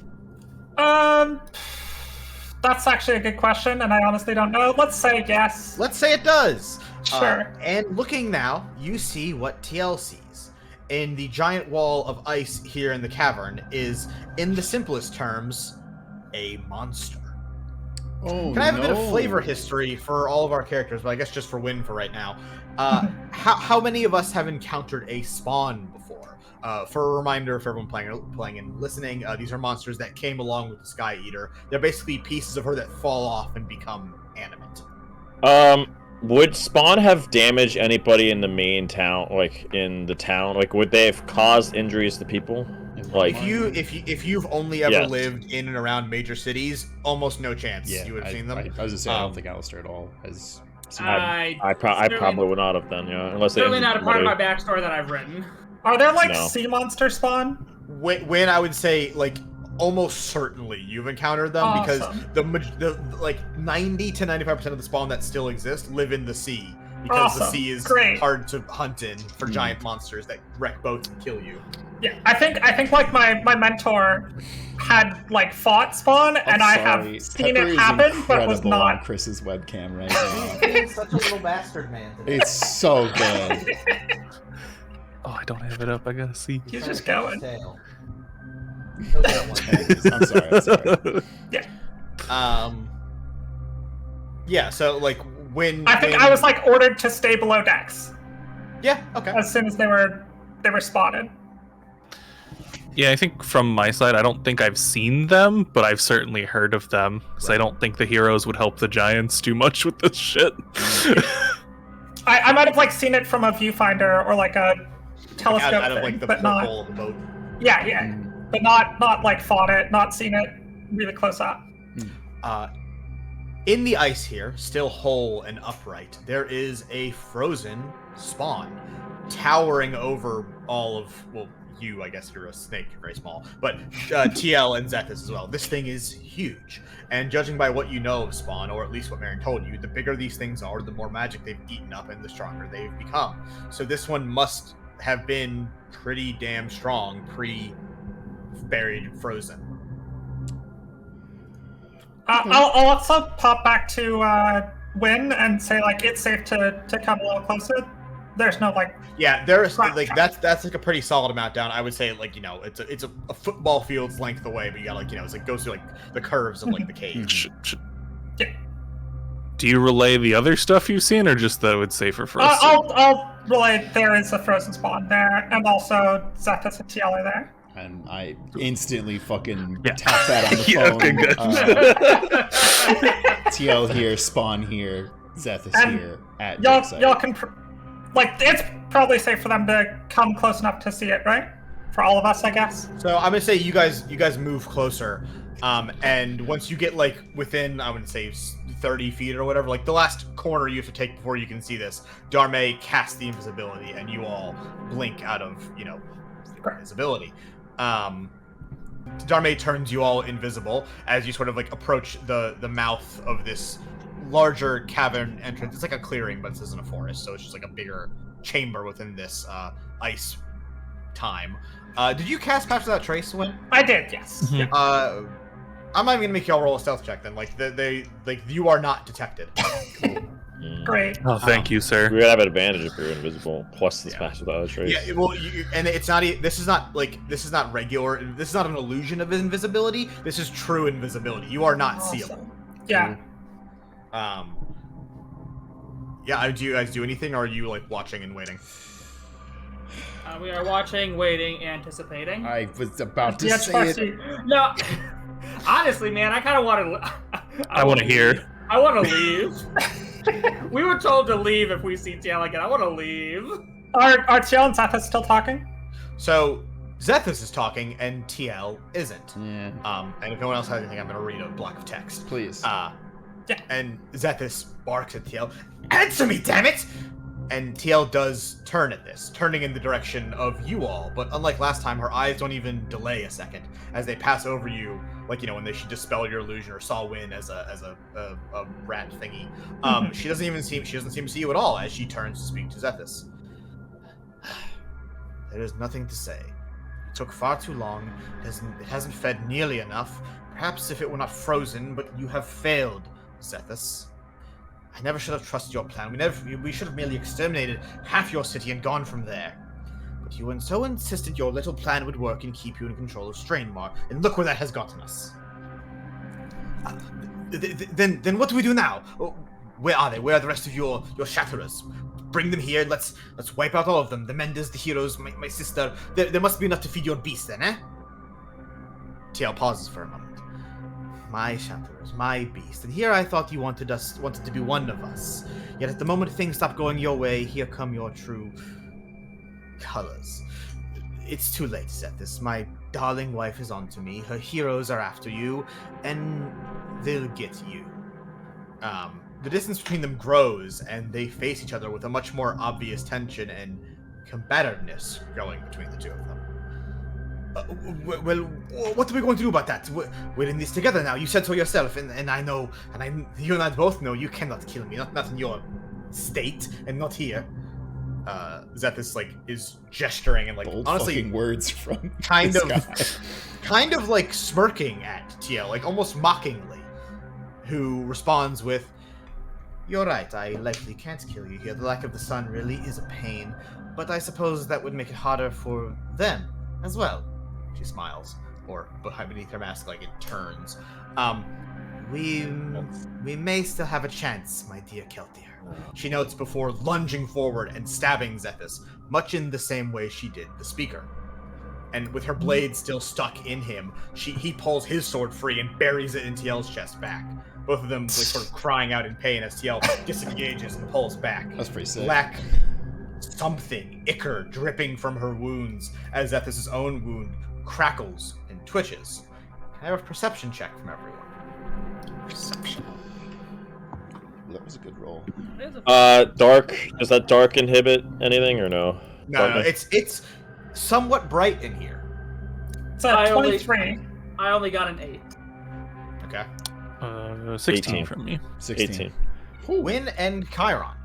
Speaker 5: That's actually a good question, and I honestly don't know. Let's say yes.
Speaker 1: Let's say it does.
Speaker 5: Sure.
Speaker 1: And looking now, you see what TL sees. In the giant wall of ice here in the cavern is, in the simplest terms, a monster.
Speaker 2: Oh,
Speaker 1: Can I have a bit of
Speaker 2: no.
Speaker 1: flavor history for all of our characters, but I guess just for Wynn for right now. How many of us have encountered a spawn before? For a reminder for everyone playing and listening, these are monsters that came along with the Sky Eater. They're basically pieces of her that fall off and become animate.
Speaker 6: Would Spawn have damaged anybody in the main town, like in the town? Like, would they have caused injuries to people? Like,
Speaker 1: If you've only ever
Speaker 6: Yes.
Speaker 1: lived in and around major cities, almost no chance you would have seen them.
Speaker 2: I was gonna say, I don't think Alistair at all has seen them.
Speaker 6: I probably would not have done, yeah, unless they
Speaker 7: Certainly
Speaker 6: injured
Speaker 7: not a part of my
Speaker 6: somebody.
Speaker 7: backstory that I've written.
Speaker 5: Are there like
Speaker 6: No.
Speaker 5: sea monster spawn?
Speaker 1: When I would say almost certainly you've encountered them because
Speaker 5: Awesome.
Speaker 1: the 90 to 95% of the spawn that still exist live in the sea because the
Speaker 5: Awesome.
Speaker 1: sea is
Speaker 5: Great.
Speaker 1: hard to hunt in for giant monsters that wreck boats and kill you.
Speaker 5: Yeah, I think like my mentor had like fought spawn, and I have
Speaker 2: Sorry,
Speaker 5: seen
Speaker 2: Pepper
Speaker 5: it
Speaker 2: is
Speaker 5: happen, but was
Speaker 2: incredible on
Speaker 5: not.
Speaker 2: Chris's webcam right now.
Speaker 1: He's such a little bastard man today.
Speaker 2: It's so good.
Speaker 3: Oh, I don't have it up. I gotta see.
Speaker 5: He's just going.
Speaker 2: I'm sorry.
Speaker 1: Yeah, so when
Speaker 5: I think I was ordered to stay below decks
Speaker 1: yeah, okay.
Speaker 5: as soon as they were spotted.
Speaker 3: Yeah, I think from my side, I don't think I've seen them, but I've certainly heard of them. Because I don't think the heroes would help the giants too much with this shit.
Speaker 5: I might have seen it from a viewfinder or like a telescope
Speaker 1: out of
Speaker 5: thing,
Speaker 1: the
Speaker 5: but not.
Speaker 1: porthole of the boat.
Speaker 5: Yeah, but not fought it, not seen it really close up.
Speaker 1: In the ice here, still whole and upright, there is a frozen spawn towering over all of, you, I guess you're a snake, you're very small. But TL and Zethus as well. This thing is huge. And judging by what you know of Spawn, or at least what Marin told you, the bigger these things are, the more magic they've eaten up and the stronger they've become. So this one must have been pretty damn strong pre-buried frozen.
Speaker 5: I'll also pop back to Win and say, like, it's safe to come a little closer. There's no, like...
Speaker 1: Yeah, there's, like, that's like a pretty solid amount down. I would say, like, you know, it's a football field's length away, but you got, like, you know, it goes through, like, the curves of, like, the cage.
Speaker 5: Yeah.
Speaker 3: Do you relay the other stuff you've seen, or just that it's safer for us?
Speaker 5: I'll relay there is a frozen spawn there, and also Zethus and Tiel are there.
Speaker 2: And I instantly fucking tap that on the
Speaker 3: Yeah,
Speaker 2: phone.
Speaker 3: okay, good.
Speaker 2: TL here, Spawn here, Zethus
Speaker 5: And
Speaker 2: here. At
Speaker 5: y'all can, like, it's probably safe for them to come close enough to see it, right? For all of us, I guess.
Speaker 1: So I'm gonna say you guys move closer, and once you get like within, I wouldn't say 30 feet or whatever, like the last corner you have to take before you can see this, Darme casts the invisibility, and you all blink out of, you know, invisibility. Darme turns you all invisible as you sort of like approach the mouth of this larger cavern entrance. It's like a clearing, but this isn't a forest, so it's just like a bigger chamber within this ice time. Did you cast Patch Without Trace, Win?
Speaker 5: I did, yes.
Speaker 3: Mhm.
Speaker 5: Yeah.
Speaker 1: I'm not even gonna make y'all roll a stealth check then. Like you are not detected.
Speaker 5: Great.
Speaker 3: Oh, thank you, sir.
Speaker 6: We would have an advantage if we were invisible. Plus the smash without a trace.
Speaker 1: Yeah, well, and it's not. This is not regular. This is not an illusion of invisibility. This is true invisibility. You are not seeable.
Speaker 5: Yeah.
Speaker 1: Yeah. Do you guys do anything, or are you like watching and waiting?
Speaker 7: We are watching, waiting, anticipating.
Speaker 2: I was about to
Speaker 5: Yeah,
Speaker 2: say
Speaker 5: trust
Speaker 2: it.
Speaker 5: you.
Speaker 7: No, honestly, man, I kind of want to.
Speaker 3: I want to hear.
Speaker 7: I want to leave. We were told to leave if we see TL again. I want to leave.
Speaker 5: Are Tiel and Zethus still talking?
Speaker 1: So Zethus is talking, and TL isn't.
Speaker 2: Yeah,
Speaker 1: And if no one else has anything, I'm gonna read a block of text.
Speaker 2: please.
Speaker 5: Yeah.
Speaker 1: And Zethus barks at TL. Answer me, damn it! And TL does turn at this, turning in the direction of you all. But unlike last time, her eyes don't even delay a second as they pass over you, like, you know, when they should dispel your illusion or saw Win as a rat thingy. She doesn't seem to see you at all as she turns to speak to Zethus. There is nothing to say. It took far too long. It hasn't fed nearly enough. Perhaps if it were not frozen, but you have failed, Zethus. I never should have trusted your plan. We should have merely exterminated half your city and gone from there. But you so insisted your little plan would work and keep you in control of Strainmar, and look where that has gotten us. Then what do we do now? Where are they? Where are the rest of your shatterers? Bring them here. Let's wipe out all of them. The Menders, the heroes, my sister. There must be enough to feed your beast then, eh? TL pauses for a moment. My shatterers, my beast. And here I thought you wanted to be one of us. Yet at the moment things stop going your way, here come your true colors. It's too late, Zethus. My darling wife is onto me. Her heroes are after you, and they'll get you. The distance between them grows, and they face each other with a much more obvious tension and combativeness growing between the two of them. Well, what are we going to do about that? We're in this together now. You said so yourself, and I know, you and I both know you cannot kill me. Not in your state, and not here. Zethus is gesturing and
Speaker 2: Bold
Speaker 1: honestly
Speaker 2: fucking words from
Speaker 1: kind
Speaker 2: this
Speaker 1: of
Speaker 2: guy.
Speaker 1: kind of smirking at TL, almost mockingly, who responds with, "You're right, I likely can't kill you here. The lack of the sun really is a pain, but I suppose that would make it harder for them as well." She smiles, or beneath her mask, it turns. We may still have a chance, my dear Keltier. She notes before lunging forward and stabbing Zethus, much in the same way she did the speaker. And with her blade still stuck in him, he pulls his sword free and buries it in TL's chest back. Both of them sort of crying out in pain as TL disengages and pulls back.
Speaker 2: That's pretty sick.
Speaker 1: Black something, ichor, dripping from her wounds as Zethus' own wound crackles and twitches. Can I have a perception check from everyone? Perception.
Speaker 2: That was a good roll.
Speaker 6: Dark. Does that dark inhibit anything or no?
Speaker 1: No,
Speaker 6: Darkness?
Speaker 1: it's somewhat bright in here.
Speaker 5: It's a 23.
Speaker 7: I only got an 8.
Speaker 1: Okay.
Speaker 3: 16
Speaker 6: 18.
Speaker 3: from me.
Speaker 2: 16.
Speaker 1: Wynn and Chiron.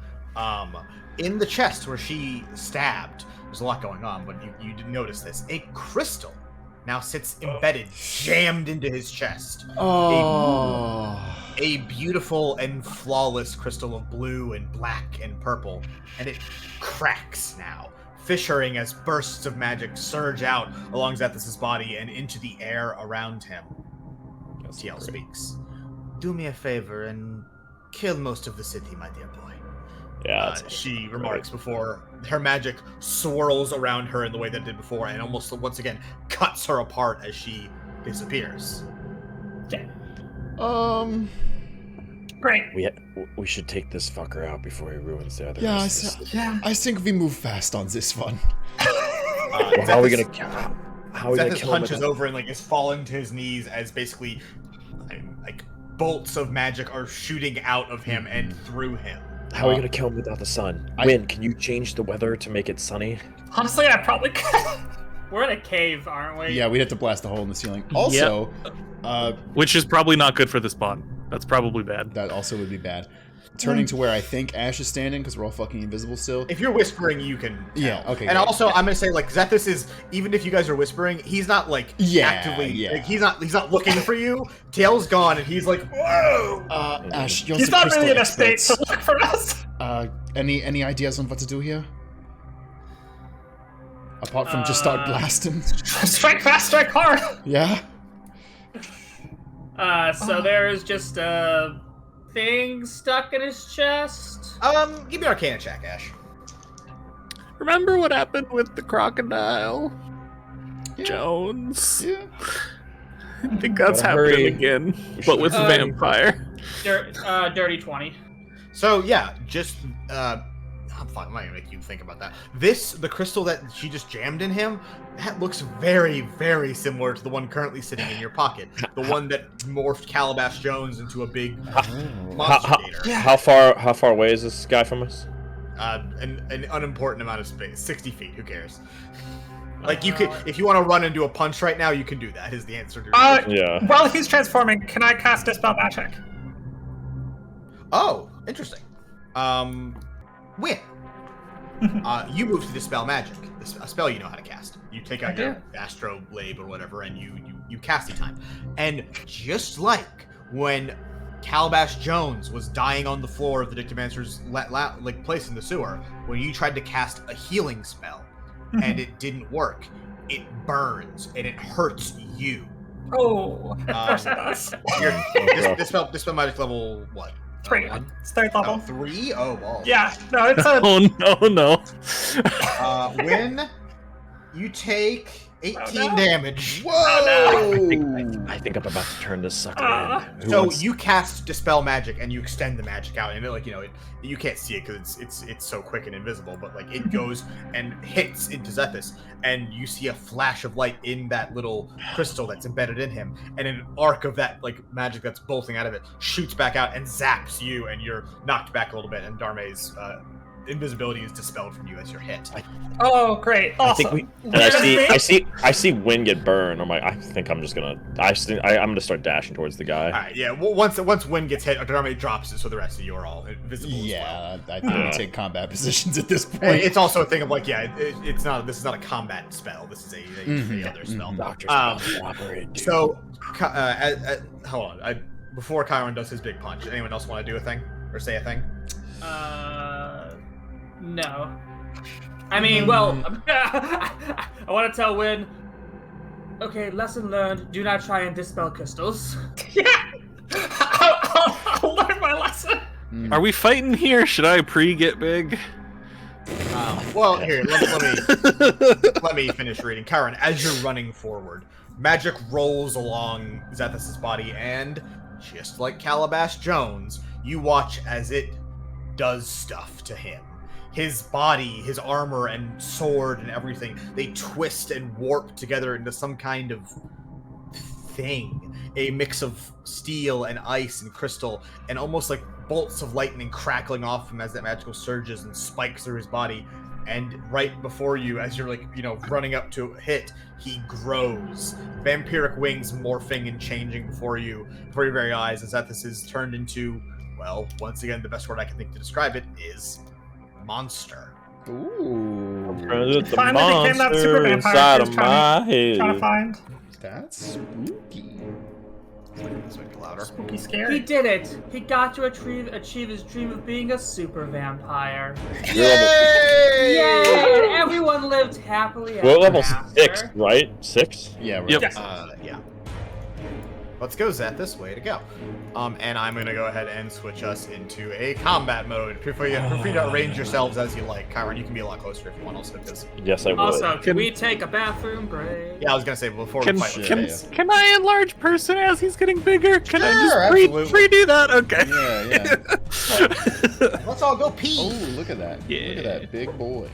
Speaker 1: In the chest where she stabbed, there's a lot going on, but you didn't notice this. A crystal now sits embedded, jammed into his chest.
Speaker 2: Oh.
Speaker 1: A beautiful and flawless crystal of blue and black and purple, and it cracks now, fissuring as bursts of magic surge out along Zethus' body and into the air around him. Tiel speaks. Do me a favor and kill most of the city, my dear boy.
Speaker 6: Yeah.
Speaker 1: She remarks before her magic swirls around her in the way that it did before and almost once again cuts her apart as she disappears.
Speaker 5: Okay. Great.
Speaker 6: We should take this fucker out before he ruins the other.
Speaker 2: Yeah,
Speaker 5: Yeah.
Speaker 2: I think we move fast on this one.
Speaker 6: How are we gonna kill him? How are we gonna
Speaker 1: Zethus
Speaker 6: kill him?
Speaker 1: punches over and is falling to his knees as basically bolts of magic are shooting out of him and through him.
Speaker 6: How are we gonna kill him without the sun? Wynn, can you change the weather to make it sunny?
Speaker 5: Honestly, I probably could.
Speaker 7: We're in a cave, aren't we?
Speaker 2: Yeah, we'd have to blast a hole in the ceiling. Also,
Speaker 3: Which is probably not good for the spawn. That's probably bad.
Speaker 2: that also would be bad. Turning to where I think Ash is standing, because we're all fucking invisible still.
Speaker 1: If you're whispering, you can tell.
Speaker 2: Yeah, okay,
Speaker 1: And
Speaker 2: great.
Speaker 1: also, I'm gonna say, Zethus is, even if you guys are whispering, he's not, actively, he's not looking for you. Tail's gone, and he's like, whoa!
Speaker 2: Ash, you're
Speaker 5: He's
Speaker 2: the
Speaker 5: not really in a
Speaker 2: crystal
Speaker 5: state to
Speaker 2: experts.
Speaker 5: look for us.
Speaker 2: Any ideas on what to do here? Apart from just start blasting.
Speaker 5: Strike fast, strike hard.
Speaker 2: Yeah?
Speaker 7: So there's just a thing stuck in his chest.
Speaker 1: Give me an Arcana check, Ash.
Speaker 3: Remember what happened with the crocodile? Jones.
Speaker 2: Yeah.
Speaker 3: I think that's
Speaker 6: Gotta
Speaker 3: happening
Speaker 6: hurry.
Speaker 3: again, but with a vampire.
Speaker 7: Dirty 20.
Speaker 1: So, yeah, just, I'm fine, I'm not gonna make you think about that. The crystal that she just jammed in him, that looks very, very similar to the one currently sitting in your pocket. The one that morphed Calabash Jones into a big monster gator.
Speaker 6: How far away is this guy from us?
Speaker 1: An unimportant amount of space. 60 feet, who cares? You could, if you want to run and do a punch right now, you can do that, is the answer to your question.
Speaker 6: Yeah.
Speaker 5: While he's transforming, can I cast Dispel Magic?
Speaker 1: Oh, interesting. Win. You move to Dispel Magic, a spell you know how to cast. You take out your Astrolabe or whatever, and you cast it time. And just like when Calabash Jones was dying on the floor of the Dictamancer's place in the sewer, when you tried to cast a healing spell and it didn't work, it burns and it hurts you.
Speaker 5: Oh, of course it does.
Speaker 1: Dispel Magic level what?
Speaker 5: 3. It's 3rd level.
Speaker 1: 3? Oh, balls.
Speaker 5: Yeah, no, it's a...
Speaker 3: Oh no.
Speaker 1: Win, you take 18
Speaker 5: no.
Speaker 1: damage.
Speaker 2: Whoa!
Speaker 6: I think I'm about to turn this sucker in. Who
Speaker 1: So
Speaker 6: wants-
Speaker 1: you cast Dispel Magic and you extend the magic out, and you can't see it because it's so quick and invisible, but it goes and hits into Zethus, and you see a flash of light in that little crystal that's embedded in him, and an arc of that magic that's bolting out of it shoots back out and zaps you, and you're knocked back a little bit, and Darme's invisibility is dispelled from you as you're hit.
Speaker 5: Oh, great. Awesome.
Speaker 6: I think I see Wynn get burned. I'm like, I think I'm just gonna. I'm gonna start dashing towards the guy.
Speaker 1: All right, yeah. Well, once Wynn gets hit, Darme drops it, so the rest of you are all invisible.
Speaker 2: Yeah, I think we take combat positions at this
Speaker 1: And
Speaker 2: point.
Speaker 1: it's also a thing of it's not. This is not a combat spell. This is a other spell.
Speaker 6: Doctors cooperate, dude.
Speaker 1: So, hold on. Before Chiron does his big punch, anyone else want to do a thing or say a thing?
Speaker 7: No. I mean, well, I want to tell Wynn. Okay, lesson learned. Do not try and dispel crystals.
Speaker 5: Yeah! I'll learn my lesson.
Speaker 3: Are we fighting here? Should I get big?
Speaker 1: Well, here, let me finish reading. Chiron, as you're running forward, magic rolls along Zethus' body, and just like Calabash Jones, you watch as it does stuff to him. His body, his armor and sword and everything, they twist and warp together into some kind of thing. A mix of steel and ice and crystal, and almost like
Speaker 4: bolts of lightning crackling off him as that magical surges and spikes through his body. And right before you, as you're running up to hit, he grows. Vampiric wings morphing and changing before your very eyes, as Zethus is turned into, well, once again, the best word I can think to describe it is monster.
Speaker 2: Ooh.
Speaker 5: Finally became that super vampire
Speaker 6: inside
Speaker 5: I
Speaker 6: of
Speaker 5: was
Speaker 6: my head.
Speaker 5: trying to find.
Speaker 2: That's spooky.
Speaker 4: Let's make it louder.
Speaker 5: Spooky
Speaker 7: He
Speaker 5: scary.
Speaker 7: did it! He got to achieve his dream of being a super vampire.
Speaker 4: Yay!
Speaker 7: Yay! And everyone lived happily ever
Speaker 6: We're level
Speaker 7: after.
Speaker 6: 6, right? 6?
Speaker 2: Yeah, right.
Speaker 3: Yep.
Speaker 5: Yes.
Speaker 4: Yeah. Let's go, Zethus. Way to go. And I'm gonna go ahead and switch us into a combat mode. Feel free to arrange yourselves as you like. Kyron, you can be a lot closer if you want also, because...
Speaker 6: Yes, I would.
Speaker 7: Also, can we take a bathroom break?
Speaker 4: Yeah, I was gonna say, before
Speaker 3: Can,
Speaker 4: we fight with
Speaker 3: can,
Speaker 4: Zethus.
Speaker 3: can I enlarge person as he's getting bigger? Can I just
Speaker 2: absolutely.
Speaker 3: redo that? Okay.
Speaker 2: Yeah, yeah.
Speaker 4: Let's all go pee!
Speaker 2: Oh, look at that.
Speaker 3: Yeah.
Speaker 2: Look at that big boy.